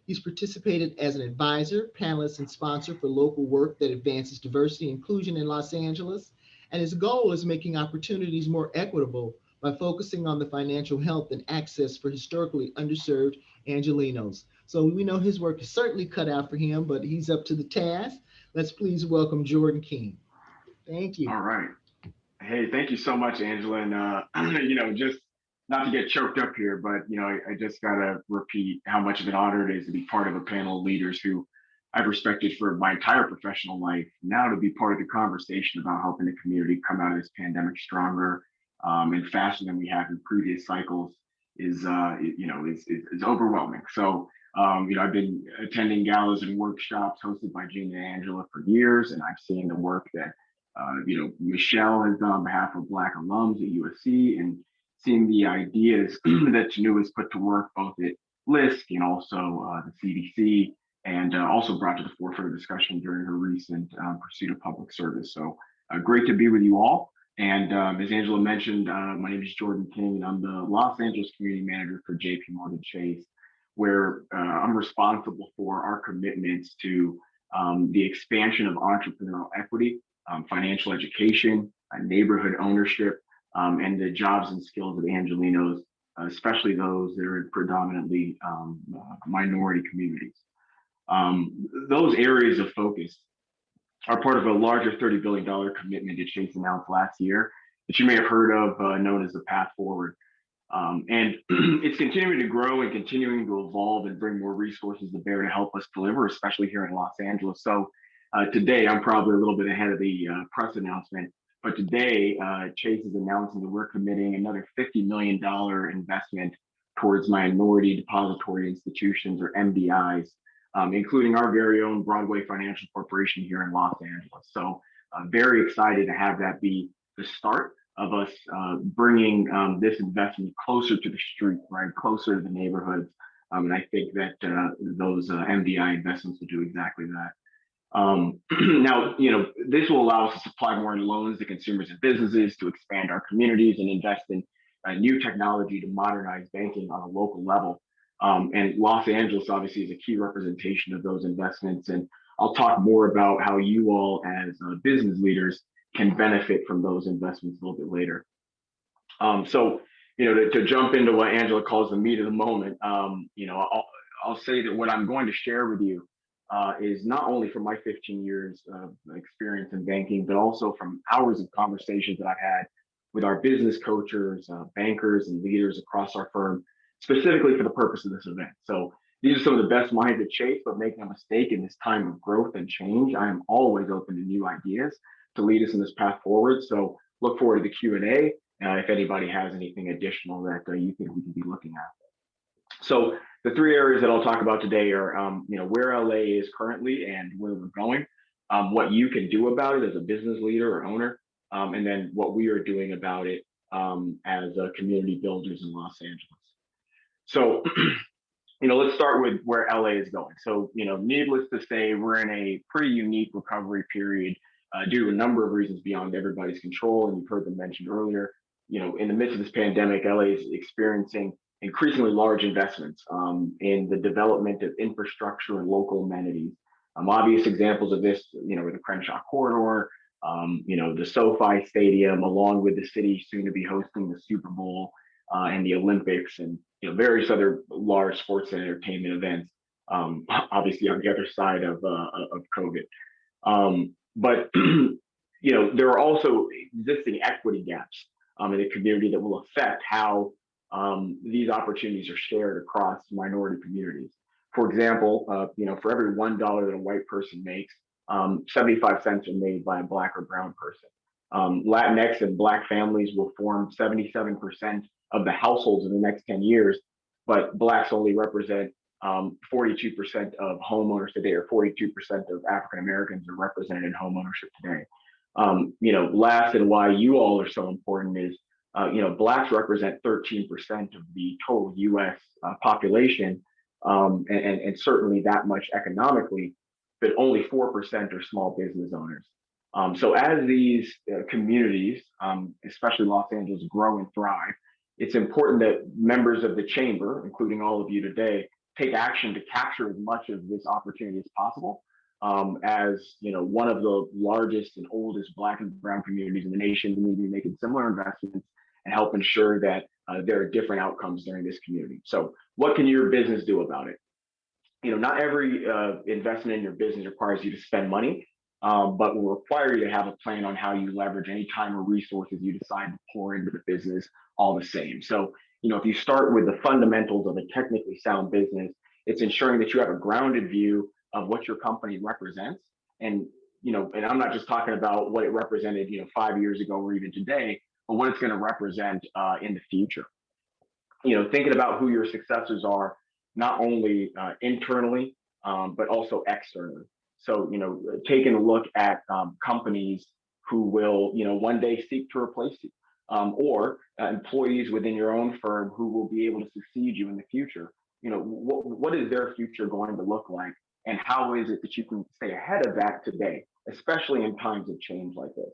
He's participated as an advisor, panelist, and sponsor for local work that advances diversity and inclusion in Los Angeles. And his goal is making opportunities more equitable by focusing on the financial health and access for historically underserved Angelinos. So we know his work is certainly cut out for him, but he's up to the task. Let's please welcome Jordan King. Thank you. All right. Hey, thank you so much, Angela. And, just not to get choked up here, but, I just got to repeat how much of an honor it is to be part of a panel of leaders who I've respected for my entire professional life. Now to be part of the conversation about helping the community come out of this pandemic stronger and faster than we have in previous cycles is overwhelming. So, I've been attending galas and workshops hosted by Gina and Angela for years, and I've seen the work that Michelle has done on behalf of Black alums at USC, and seeing the ideas that Tanua has put to work both at LISC and also the CDC, and also brought to the forefront of discussion during her recent pursuit of public service. So great to be with you all. And as Angela mentioned, my name is Jordan King, and I'm the Los Angeles Community Manager for JP Morgan Chase, where I'm responsible for our commitments to the expansion of entrepreneurial equity, financial education, neighborhood ownership, and the jobs and skills of Angelinos, especially those that are in predominantly minority communities. Those areas of focus are part of a larger $30 billion commitment that Chase announced last year that you may have heard of, known as the Path Forward. And it's continuing to grow and continuing to evolve and bring more resources to bear to help us deliver, especially here in Los Angeles. So today, I'm probably a little bit ahead of the press announcement, but today, Chase is announcing that we're committing another $50 million investment towards minority depository institutions, or MDIs, including our very own Broadway Financial Corporation here in Los Angeles. So very excited to have that be the start of us bringing this investment closer to the street, right, closer to the neighborhoods. And I think that those MDI investments will do exactly that. Now, this will allow us to supply more loans to consumers and businesses, to expand our communities and invest in new technology to modernize banking on a local level. And Los Angeles obviously is a key representation of those investments. And I'll talk more about how you all as business leaders can benefit from those investments a little bit later. So, to jump into what Angela calls the meat of the moment, I'll say that what I'm going to share with you is not only from my 15 years of experience in banking, but also from hours of conversations that I've had with our business coaches, bankers, and leaders across our firm, specifically for the purpose of this event. So these are some of the best minds at Chase, but make no mistake, in this time of growth and change, I am always open to new ideas to lead us in this path forward. So look forward to the Q&A if anybody has anything additional that you think we can be looking at. So the three areas that I'll talk about today are, where LA is currently and where we're going, what you can do about it as a business leader or owner, and then what we are doing about it as community builders in Los Angeles. So, let's start with where LA is going. So, needless to say, we're in a pretty unique recovery period due to a number of reasons beyond everybody's control. And you've heard them mentioned earlier, in the midst of this pandemic, LA is experiencing increasingly large investments in the development of infrastructure and local amenities. Obvious examples of this, are the Crenshaw Corridor, the SoFi Stadium, along with the city soon to be hosting the Super Bowl and the Olympics, and various other large sports and entertainment events. Obviously, on the other side of COVID, but there are also existing equity gaps in the community that will affect how these opportunities are shared across minority communities. For example, for every $1 that a white person makes, 75 cents are made by a Black or brown person. Latinx and Black families will form 77% of the households in the next 10 years, but Blacks only represent 42% of homeowners today, or 42% of African Americans are represented in homeownership today. Last, and why you all are so important is, Blacks represent 13% of the total US population, and certainly that much economically, but only 4% are small business owners. So as these communities, especially Los Angeles, grow and thrive, it's important that members of the chamber, including all of you today, take action to capture as much of this opportunity as possible. As one of the largest and oldest Black and brown communities in the nation, we need to be making similar investments and help ensure that there are different outcomes during this community. So what can your business do about it? Not every investment in your business requires you to spend money, but will require you to have a plan on how you leverage any time or resources you decide to pour into the business all the same. So, if you start with the fundamentals of a technically sound business, it's ensuring that you have a grounded view of what your company represents. And, and I'm not just talking about what it represented, 5 years ago or even today, but what it's going to represent in the future. Thinking about who your successors are, not only internally, but also externally. So, taking a look at companies who will, one day seek to replace you, or employees within your own firm who will be able to succeed you in the future. What is their future going to look like? And how is it that you can stay ahead of that today, especially in times of change like this?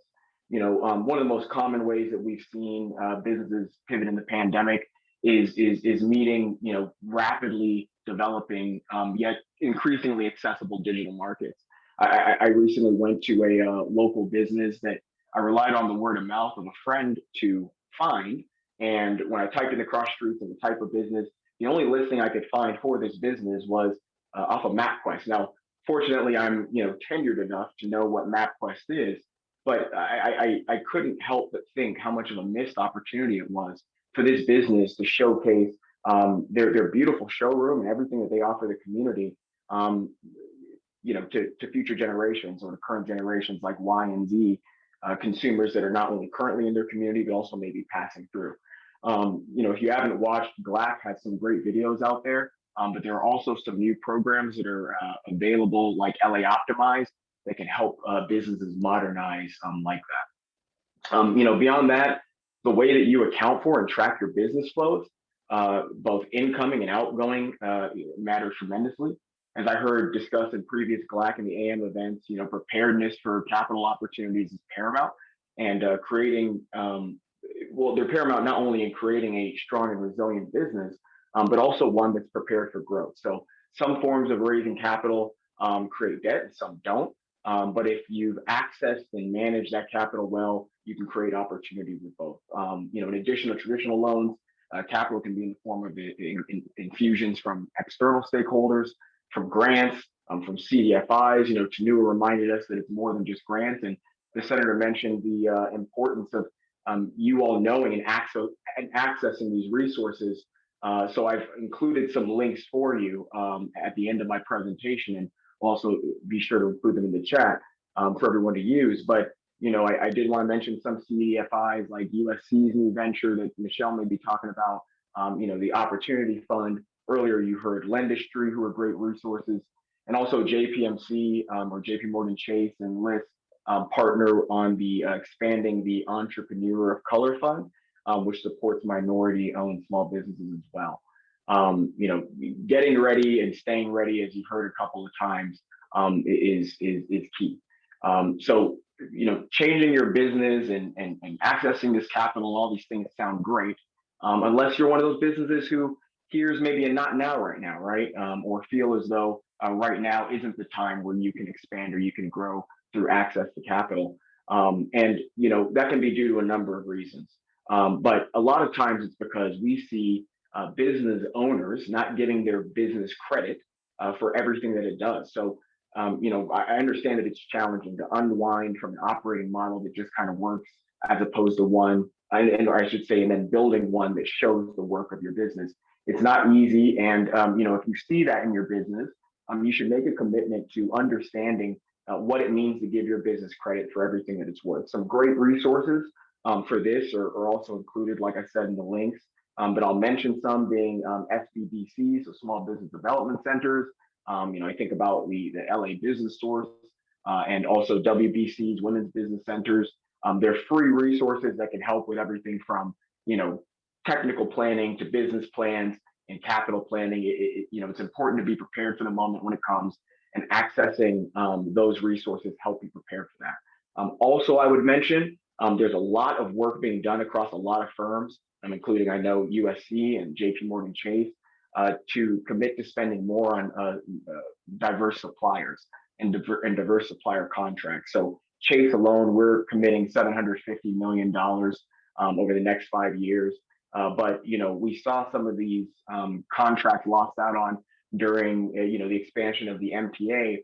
One of the most common ways that we've seen businesses pivot in the pandemic is meeting, rapidly developing yet increasingly accessible digital markets. I recently went to a local business that I relied on the word of mouth of a friend to find. And when I typed in the cross streets and the type of business, the only listing I could find for this business was off of MapQuest. Now, fortunately, I'm tenured enough to know what MapQuest is, but I couldn't help but think how much of a missed opportunity it was for this business to showcase their beautiful showroom and everything that they offer the community, to future generations or to current generations like Y and Z consumers that are not only currently in their community but also maybe passing through. If you haven't watched, Glaac has some great videos out there, but there are also some new programs that are available, like LA Optimized, that can help businesses modernize like that. Beyond that, the way that you account for and track your business flows, both incoming and outgoing, matters tremendously. As I heard discussed in previous Glaac and the AM events, preparedness for capital opportunities is paramount, and creating, they're paramount not only in creating a strong and resilient business, but also one that's prepared for growth. So some forms of raising capital create debt, and some don't. But if you've accessed and managed that capital well, you can create opportunity with both. In addition to traditional loans, capital can be in the form of infusions from external stakeholders, from grants, from CDFIs. Tanua reminded us that it's more than just grants. And the senator mentioned the importance of you all knowing and accessing these resources. So I've included some links for you at the end of my presentation, and also be sure to include them in the chat for everyone to use. But I did want to mention some CDFIs like USC's new venture that Michelle may be talking about. The Opportunity Fund. Earlier, you heard Lendistry, who are great resources, and also JPMC or JP Morgan Chase and List partner on the expanding the Entrepreneur of Color Fund, which supports minority-owned small businesses as well. Getting ready and staying ready, as you've heard a couple of times, is key. So changing your business and accessing this capital, all these things sound great, unless you're one of those businesses who hears maybe a not now right now, right? Or feel as though right now isn't the time where you can expand or you can grow through access to capital. And that can be due to a number of reasons. But a lot of times it's because we see business owners not getting their business credit for everything that it does. So, I understand that it's challenging to unwind from an operating model that just kind of works, as opposed to one, or I should say, and then building one that shows the work of your business. It's not easy. And, if you see that in your business, you should make a commitment to understanding what it means to give your business credit for everything that it's worth. Some great resources for this are also included, like I said, in the links. But I'll mention some being SBDCs, so Small Business Development Centers. I think about the LA Business Source and also WBCs, Women's Business Centers. They're free resources that can help with everything from, technical planning to business plans and capital planning. It's important to be prepared for the moment when it comes, and accessing those resources help you prepare for that. Also, I would mention there's a lot of work being done across a lot of firms, including, I know, USC and JP Morgan Chase, to commit to spending more on diverse suppliers and diverse supplier contracts. So Chase alone, we're committing $750 million over the next 5 years. But we saw some of these contracts lost out on during the expansion of the MTA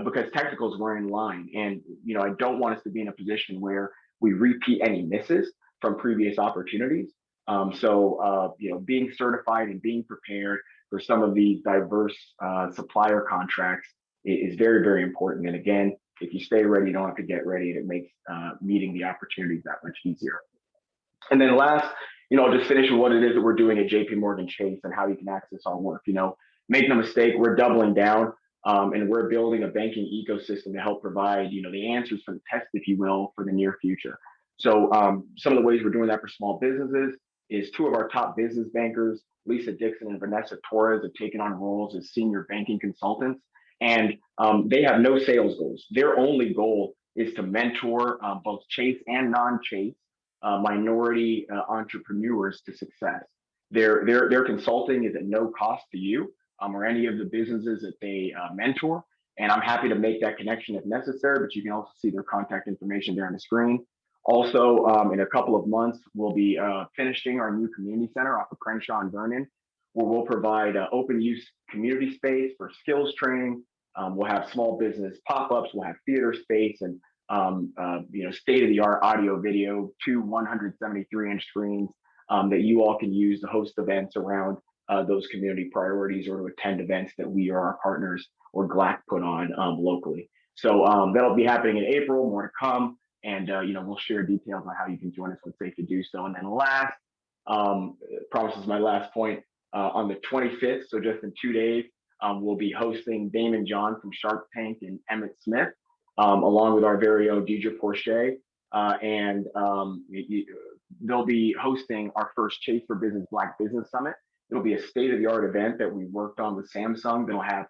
because technicals weren't in line. And I don't want us to be in a position where we repeat any misses from previous opportunities. So being certified and being prepared for some of these diverse supplier contracts is very, very important. And again, if you stay ready, you don't have to get ready, and it makes meeting the opportunities that much easier. And then last, I'll just finish with what it is that we're doing at JP Morgan Chase and how you can access our work. Make no mistake, we're doubling down and we're building a banking ecosystem to help provide, the answers for the test, if you will, for the near future. So some of the ways we're doing that for small businesses is 2 of our top business bankers, Lisa Dixon and Vanessa Torres, have taken on roles as senior banking consultants. And they have no sales goals. Their only goal is to mentor both Chase and non-Chase minority entrepreneurs to success. Their consulting is at no cost to you or any of the businesses that they mentor. And I'm happy to make that connection if necessary, but you can also see their contact information there on the screen. Also, in a couple of months, we'll be finishing our new community center off of Crenshaw and Vernon. where we'll provide open use community space for skills training. We'll have small business pop-ups, we'll have theater space, and state-of-the-art audio video, 2 173-inch screens that you all can use to host events around those community priorities or to attend events that we or our partners or Glaaacc put on locally. So that'll be happening in April, more to come. And we'll share details on how you can join us when safe to do so. And then last, promises my last point, on the 25th, so just in 2 days, we'll be hosting Damon John from Shark Tank and Emmett Smith, along with our very own Deidre Porcher. They'll be hosting our first Chase for Business Black Business Summit. It'll be a state-of-the-art event that we worked on with Samsung. That'll have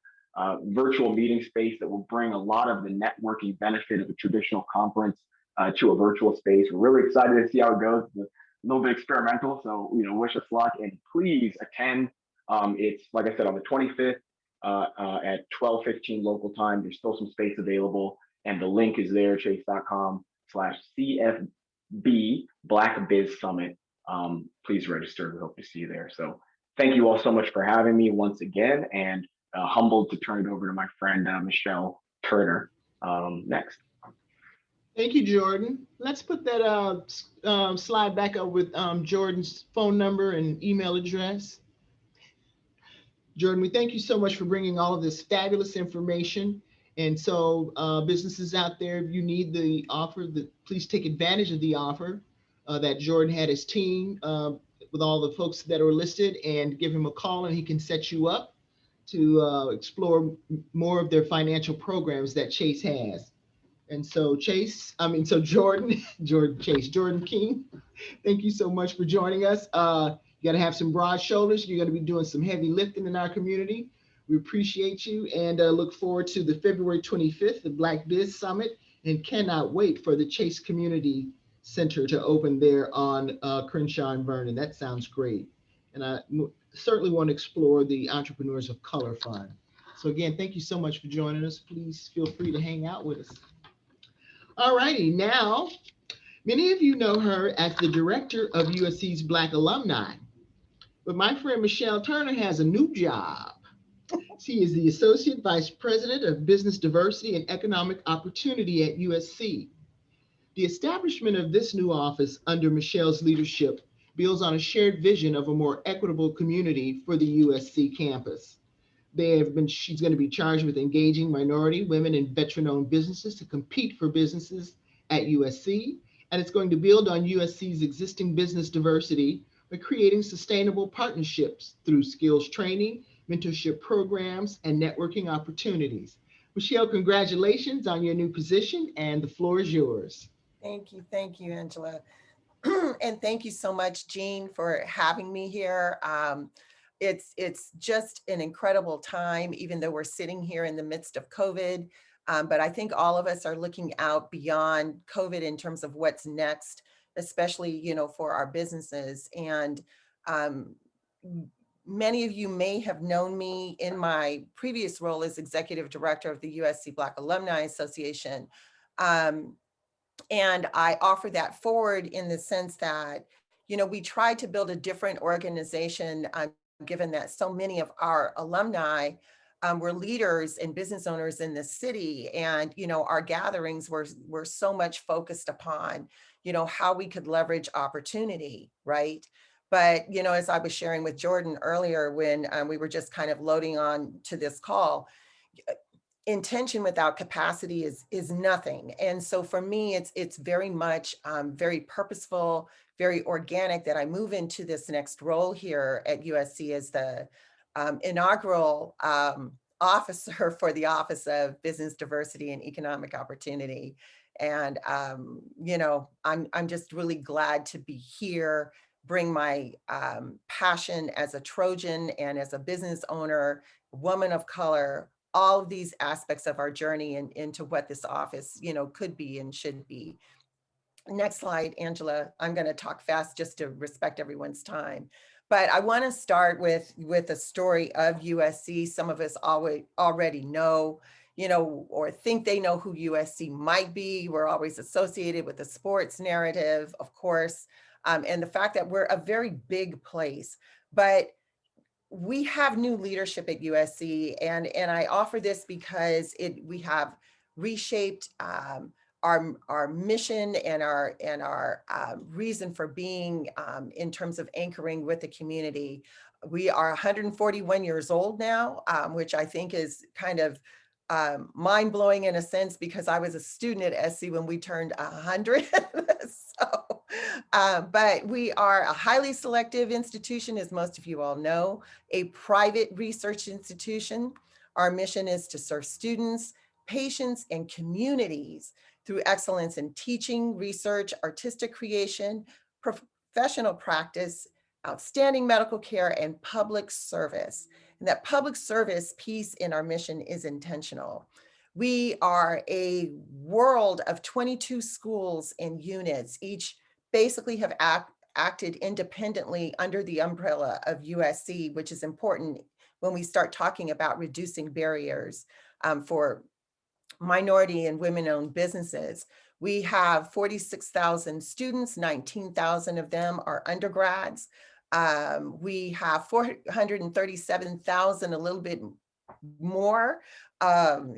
virtual meeting space that will bring a lot of the networking benefit of a traditional conference to a virtual space. We're really excited to see how it goes. It's a little bit experimental, so wish us luck and please attend. It's like I said, on the 25th at 12:15 local time. There's still some space available, and the link is there, chase.com/CFB Black Biz Summit. Please register. We hope to see you there. So thank you all so much for having me once again, and humbled to turn it over to my friend Michelle Turner next. Thank you, Jordan. Let's put that slide back up with Jordan's phone number and email address. Jordan, we thank you so much for bringing all of this fabulous information. And so businesses out there, if you need the offer, please take advantage of the offer that Jordan had his team with all the folks that are listed, and give him a call and he can set you up to explore more of their financial programs that Chase has. And so Jordan King, thank you so much for joining us. You got to have some broad shoulders. You're going to be doing some heavy lifting in our community. We appreciate you and look forward to the February 25th, the Black Biz Summit, and cannot wait for the Chase Community Center to open there on Crenshaw and Vernon. That sounds great. And I certainly want to explore the Entrepreneurs of Color Fund. So again, thank you so much for joining us. Please feel free to hang out with us. All righty, now, many of you know her as the director of USC's Black Alumni, but my friend Michelle Turner has a new job. She is the Associate Vice President of Business Diversity and Economic Opportunity at USC. The establishment of this new office under Michelle's leadership builds on a shared vision of a more equitable community for the USC campus. She's going to be charged with engaging minority, women, and veteran-owned businesses to compete for businesses at USC, and it's going to build on USC's existing business diversity by creating sustainable partnerships through skills training, mentorship programs, and networking opportunities. Michelle, congratulations on your new position, and the floor is yours. Thank you, Angela. And thank you so much, Jean, for having me here. It's just an incredible time, even though we're sitting here in the midst of COVID. But I think all of us are looking out beyond COVID in terms of what's next, especially, for our businesses. And many of you may have known me in my previous role as executive director of the USC Black Alumni Association. And I offer that forward in the sense that, we try to build a different organization, given that so many of our alumni were leaders and business owners in the city. And, our gatherings were so much focused upon, how we could leverage opportunity, right? But, as I was sharing with Jordan earlier, when we were just kind of loading on to this call, intention without capacity is nothing. And so for me, it's very much very purposeful, very organic that I move into this next role here at USC as the inaugural officer for the Office of Business Diversity and Economic Opportunity. And, I'm just really glad to be here, bring my passion as a Trojan and as a business owner, woman of color, all of these aspects of our journey and into what this office, could be and should be. Next slide, Angela. I'm going to talk fast just to respect everyone's time. But I want to start with a story of USC. Some of us already know, or think they know who USC might be. We're always associated with the sports narrative, of course, and the fact that we're a very big place. But we have new leadership at USC, and I offer this because we have reshaped our mission and our reason for being in terms of anchoring with the community. We are 141 years old now, which I think is kind of mind-blowing in a sense, because I was a student at SC when we turned 100. But we are a highly selective institution, as most of you all know, a private research institution. Our mission is to serve students, patients, and communities through excellence in teaching, research, artistic creation, professional practice, outstanding medical care, and public service. And that public service piece in our mission is intentional. We are a world of 22 schools and units, each basically have acted independently under the umbrella of USC, which is important when we start talking about reducing barriers for minority and women-owned businesses. We have 46,000 students, 19,000 of them are undergrads. We have 437,000, a little bit more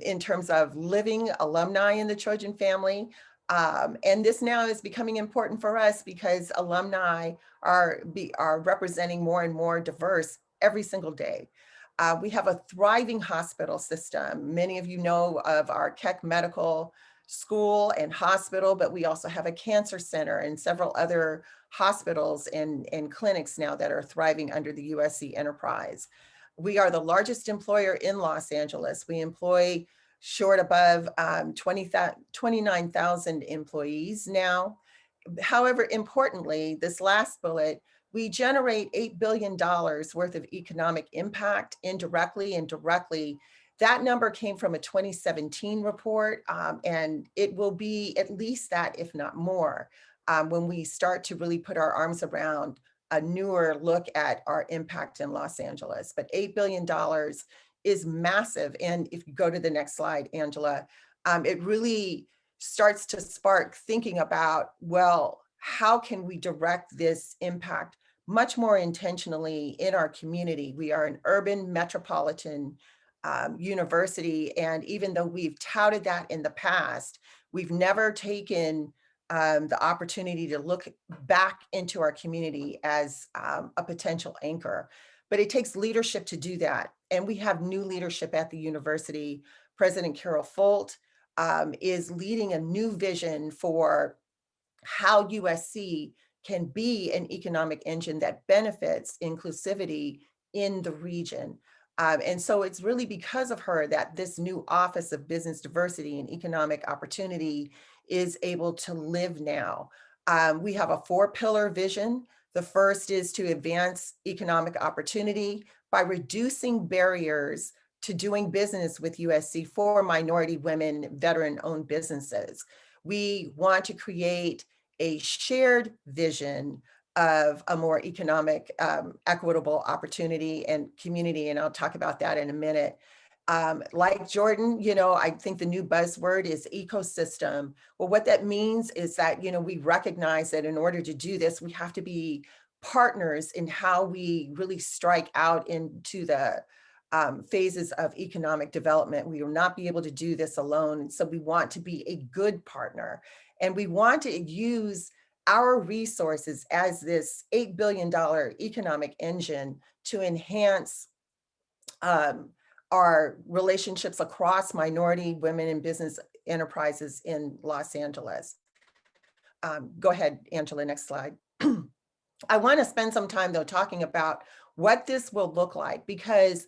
in terms of living alumni in the Trojan family. And this now is becoming important for us because alumni are representing more and more diverse every single day. We have a thriving hospital system. Many of you know of our Keck Medical School and Hospital, but we also have a cancer center and several other hospitals and clinics now that are thriving under the USC enterprise. We are the largest employer in Los Angeles. We employ short above 29,000 employees now. However, importantly, this last bullet, we generate $8 billion worth of economic impact indirectly and directly. That number came from a 2017 report, and it will be at least that, if not more, when we start to really put our arms around a newer look at our impact in Los Angeles. But $8 billion is massive. And if you go to the next slide, Angela, it really starts to spark thinking about, well, how can we direct this impact much more intentionally in our community? We are an urban metropolitan university. And even though we've touted that in the past, we've never taken the opportunity to look back into our community as a potential anchor. But it takes leadership to do that. And we have new leadership at the university. President Carol Folt is leading a new vision for how USC can be an economic engine that benefits inclusivity in the region. And so it's really because of her that this new Office of Business Diversity and Economic Opportunity is able to live now. We have a 4-pillar vision. The first is to advance economic opportunity by reducing barriers to doing business with USC for minority, women, veteran-owned businesses. We want to create a shared vision of a more economic, equitable opportunity and community, and I'll talk about that in a minute. Like Jordan, I think the new buzzword is ecosystem. Well, what that means is that, we recognize that in order to do this, we have to be partners in how we really strike out into the phases of economic development. We will not be able to do this alone. So we want to be a good partner, and we want to use our resources as this $8 billion economic engine to enhance our relationships across minority, women, and business enterprises in Los Angeles. Go ahead, Angela, next slide. I want to spend some time though talking about what this will look like, because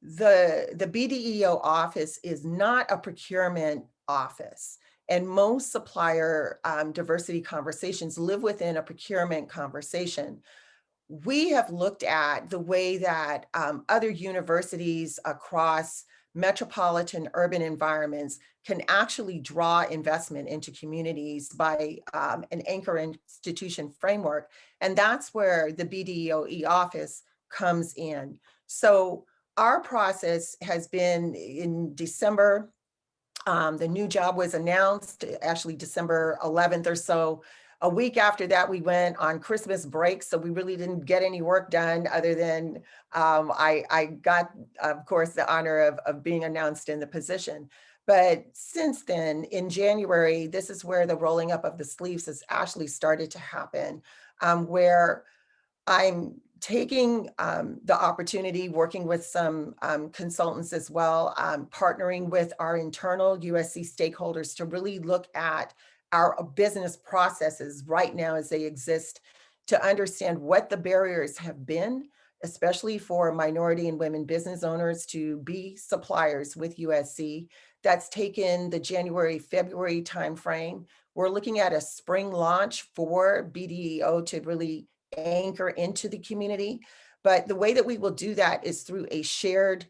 the BDEO office is not a procurement office. And most supplier diversity conversations live within a procurement conversation. We have looked at the way that other universities across metropolitan urban environments can actually draw investment into communities by an anchor institution framework. And that's where the BDEOE office comes in. So our process has been in December. The new job was announced, actually December 11th or so. A week after that, we went on Christmas break, so we really didn't get any work done other than I got, of course, the honor of being announced in the position. But since then, in January, this is where the rolling up of the sleeves has actually started to happen, where I'm taking the opportunity, working with some consultants as well, partnering with our internal USC stakeholders to really look at our business processes right now as they exist, to understand what the barriers have been, especially for minority and women business owners to be suppliers with USC. That's taken the January, February timeframe. We're looking at a spring launch for BDEO to really anchor into the community. But the way that we will do that is through a shared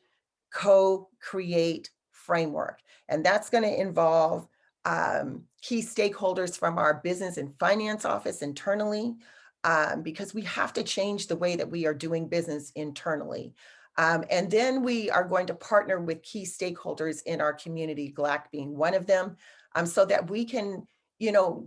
co-create framework. And that's going to involve key stakeholders from our business and finance office internally, because we have to change the way that we are doing business internally. And then we are going to partner with key stakeholders in our community, Glaaacc being one of them, so that we can,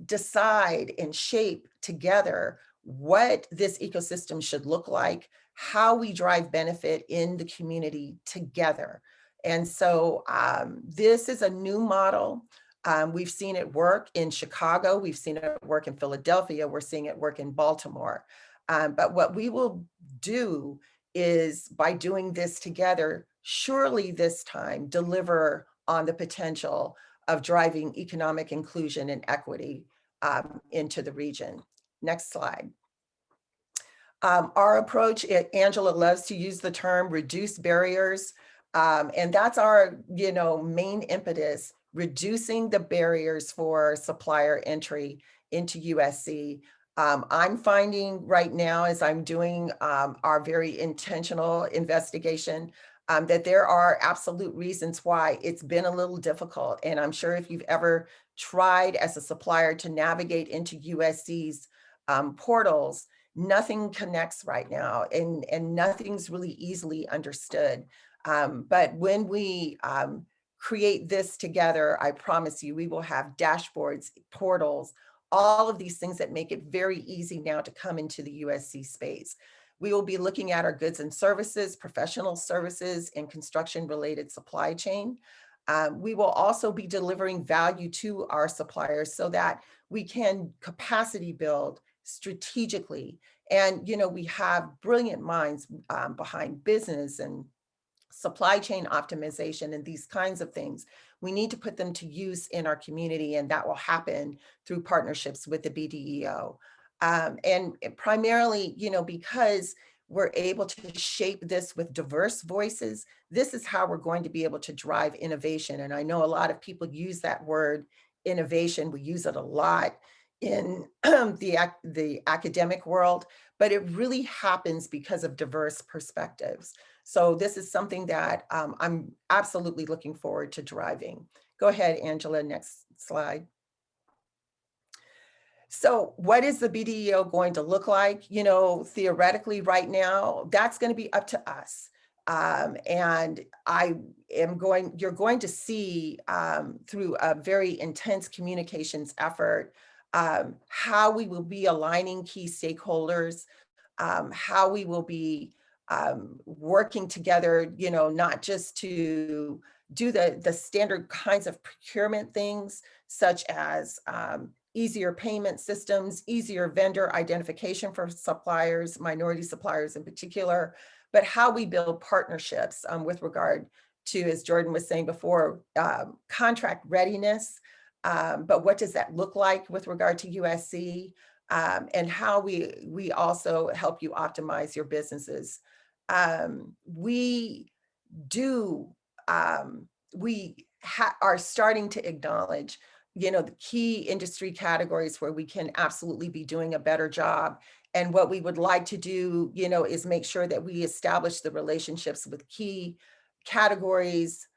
decide and shape together what this ecosystem should look like, how we drive benefit in the community together. And so this is a new model. We've seen it work in Chicago. We've seen it work in Philadelphia. We're seeing it work in Baltimore. But what we will do is, by doing this together, surely this time deliver on the potential of driving economic inclusion and equity into the region. Next slide. Our approach, Angela loves to use the term reduce barriers. And that's our, main impetus, reducing the barriers for supplier entry into USC. I'm finding right now, as I'm doing our very intentional investigation, that there are absolute reasons why it's been a little difficult. And I'm sure if you've ever tried as a supplier to navigate into USC's portals, nothing connects right now, and nothing's really easily understood. But when we create this together, I promise you, we will have dashboards, portals, all of these things that make it very easy now to come into the USC space. We will be looking at our goods and services, professional services, and construction-related supply chain. We will also be delivering value to our suppliers so that we can capacity build strategically. And, we have brilliant minds behind business and supply chain optimization and these kinds of things. We need to put them to use in our community, and that will happen through partnerships with the BDEO. And primarily, because we're able to shape this with diverse voices, this is how we're going to be able to drive innovation. And I know a lot of people use that word innovation. We use it a lot in the academic world, but it really happens because of diverse perspectives. So this is something that I'm absolutely looking forward to driving. Go ahead, Angela, next slide. So what is the BDEO going to look like? Theoretically right now, that's going to be up to us. And you're going to see through a very intense communications effort, how we will be aligning key stakeholders, how we will be working together, not just to do the standard kinds of procurement things, such as easier payment systems, easier vendor identification for suppliers, minority suppliers in particular, but how we build partnerships with regard to, as Jordan was saying before, contract readiness, but what does that look like with regard to USC, and how we also help you optimize your businesses. We are starting to acknowledge the key industry categories where we can absolutely be doing a better job. And what we would like to do, is make sure that we establish the relationships with key categories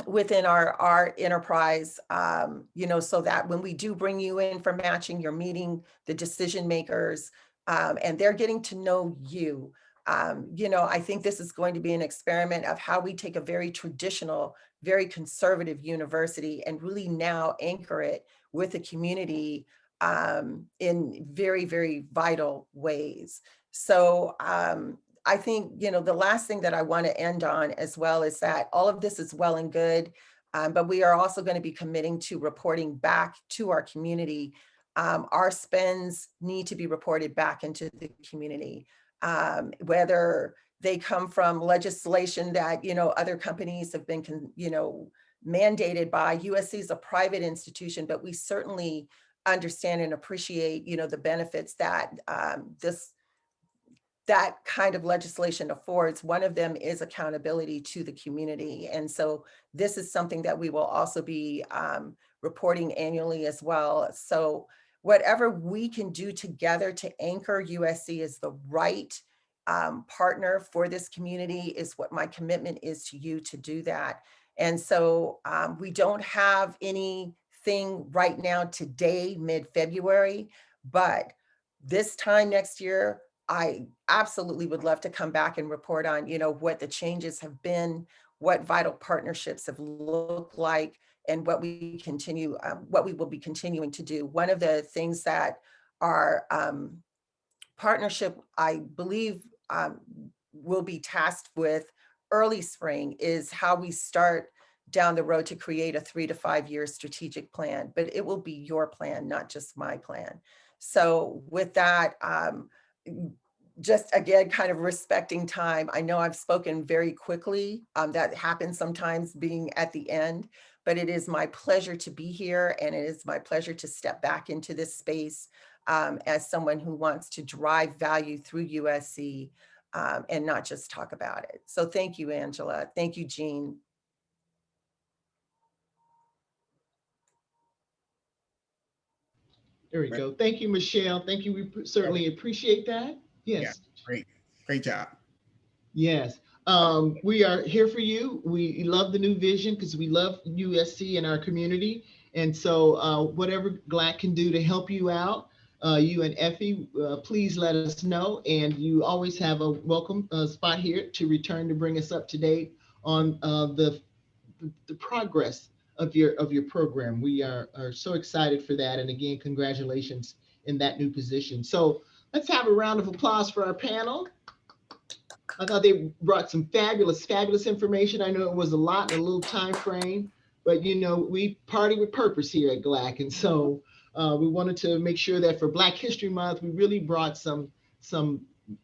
within our enterprise, so that when we do bring you in for matching, you're meeting the decision makers and they're getting to know you. I think this is going to be an experiment of how we take a very traditional, very conservative university and really now anchor it with a community in very, very vital ways. So I think, you know, the last thing that I want to end on as well is that all of this is well and good, but we are also going to be committing to reporting back to our community. Our spends need to be reported back into the community, whether they come from legislation that, you know, other companies have been, you know, mandated by. USC is a private institution, but we certainly understand and appreciate, you know, the benefits that that kind of legislation affords. One of them is accountability to the community. And so this is something that we will also be reporting annually as well. So whatever we can do together to anchor USC as the right partner for this community is what my commitment is to you to do that. And so we don't have anything right now today, mid-February, but this time next year, I absolutely would love to come back and report on, you know, what the changes have been, what vital partnerships have looked like, and what we will be continuing to do. One of the things that our partnership, I believe, will be tasked with early spring is how we start down the road to create a 3 to 5 year strategic plan, but it will be your plan, not just my plan. So with that, just again, kind of respecting time. I know I've spoken very quickly. That happens sometimes being at the end, but it is my pleasure to be here, and it is my pleasure to step back into this space as someone who wants to drive value through USC and not just talk about it. So thank you, Angela. Thank you, Jean. There we go. Thank you, Michelle. Thank you. We certainly appreciate that. Yes. Yeah, great job. Yes. We are here for you. We love the new vision because we love USC and our community. And so whatever Glaac can do to help you out, you and Effie, please let us know. And you always have a welcome spot here to return to bring us up to date on the progress of your program. We are so excited for that. And again, congratulations in that new position. So let's have a round of applause for our panel. I thought they brought some fabulous information. I know it was a lot in a little time frame, but you know, we party with purpose here at Glaac. And so we wanted to make sure that for Black History Month, we really brought some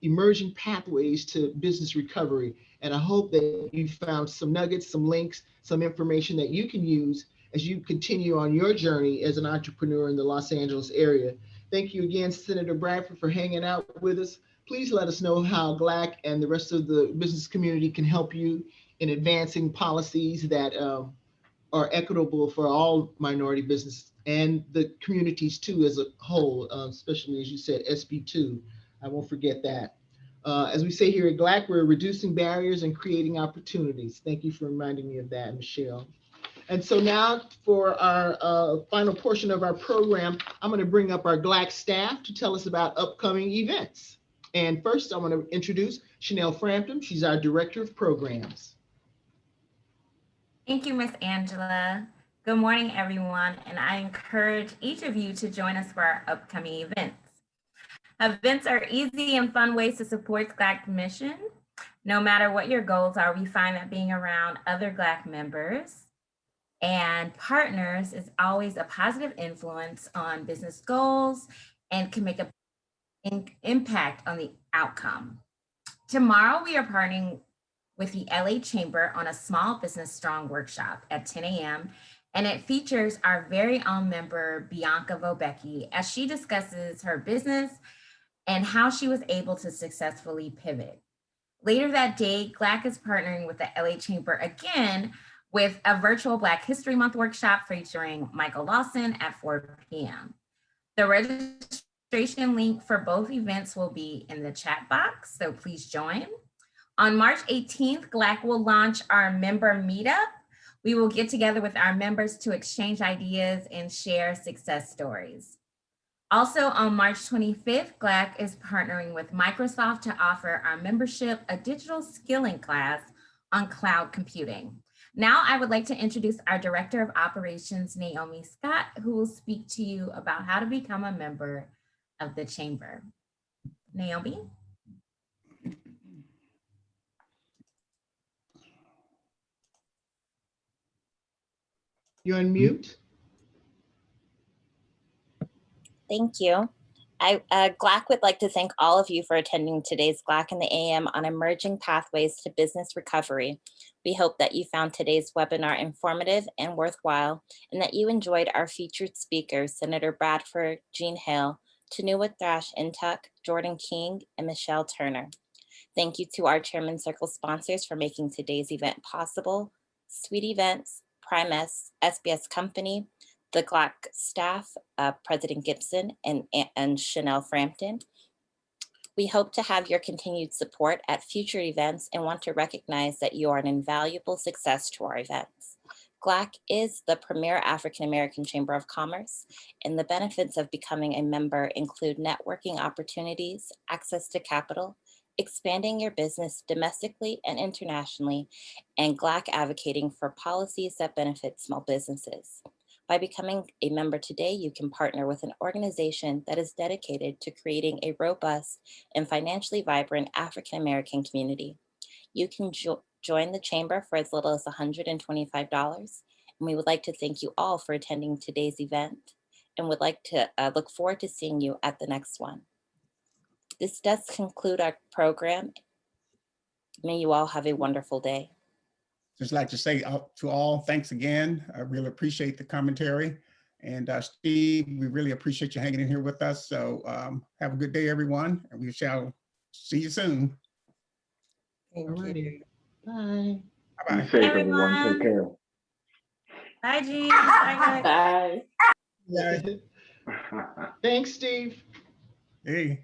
emerging pathways to business recovery. And I hope that you found some nuggets, some links, some information that you can use as you continue on your journey as an entrepreneur in the Los Angeles area. Thank you again, Senator Bradford, for hanging out with us. Please let us know how Glaac and the rest of the business community can help you in advancing policies that are equitable for all minority business and the communities too as a whole, especially as you said, SB2. I won't forget that. As we say here at Glaac, we're reducing barriers and creating opportunities. Thank you for reminding me of that, Michelle. And so now for our final portion of our program, I'm going to bring up our Glaac staff to tell us about upcoming events. And first, I want to introduce Chanel Frampton. She's our Director of Programs. Thank you, Miss Angela. Good morning, everyone. And I encourage each of you to join us for our upcoming events. Events are easy and fun ways to support Glaac mission. No matter what your goals are, we find that being around other Glaac members and partners is always a positive influence on business goals and can make an impact on the outcome. Tomorrow, we are partnering with the LA Chamber on a Small Business Strong workshop at 10 a.m. And it features our very own member, Bianca Vobecki, as she discusses her business and how she was able to successfully pivot. Later that day, Glaac is partnering with the LA Chamber again with a virtual Black History Month workshop featuring Michael Lawson at 4 p.m. The registration link for both events will be in the chat box, so please join. On March 18th, Glaac will launch our member Meetup. We will get together with our members to exchange ideas and share success stories. Also on March 25th, Glaac is partnering with Microsoft to offer our membership a digital skilling class on cloud computing. Now I would like to introduce our Director of Operations, Naomi Scott, who will speak to you about how to become a member of the Chamber. Naomi? You on mute? Thank you. Glaac would like to thank all of you for attending today's Glaac in the AM on emerging pathways to business recovery. We hope that you found today's webinar informative and worthwhile, and that you enjoyed our featured speakers, Senator Bradford, Jean Hale, Tanua Thrash Intuck, Jordan King, and Michelle Turner. Thank you to our Chairman Circle sponsors for making today's event possible: Sweet Events, Prime SBS Company, the Glax staff, President Gibson and Chanel Frampton. We hope to have your continued support at future events and want to recognize that you are an invaluable success to our events. Glaac is the premier African-American Chamber of Commerce, and the benefits of becoming a member include networking opportunities, access to capital, expanding your business domestically and internationally, and Glaac advocating for policies that benefit small businesses. By becoming a member today, you can partner with an organization that is dedicated to creating a robust and financially vibrant African-American community. You can join the Chamber for as little as $125. And we would like to thank you all for attending today's event and would like to look forward to seeing you at the next one. This does conclude our program. May you all have a wonderful day. Just like to say to all, thanks again. I really appreciate the commentary. And Steve, we really appreciate you hanging in here with us. So have a good day, everyone. And we shall see you soon. Thank Alrighty. you. Bye. Be Bye-bye. safe, everyone. Take care. Bye, Jean. Bye, guys. Bye. Bye. Thanks, Steve. Hey.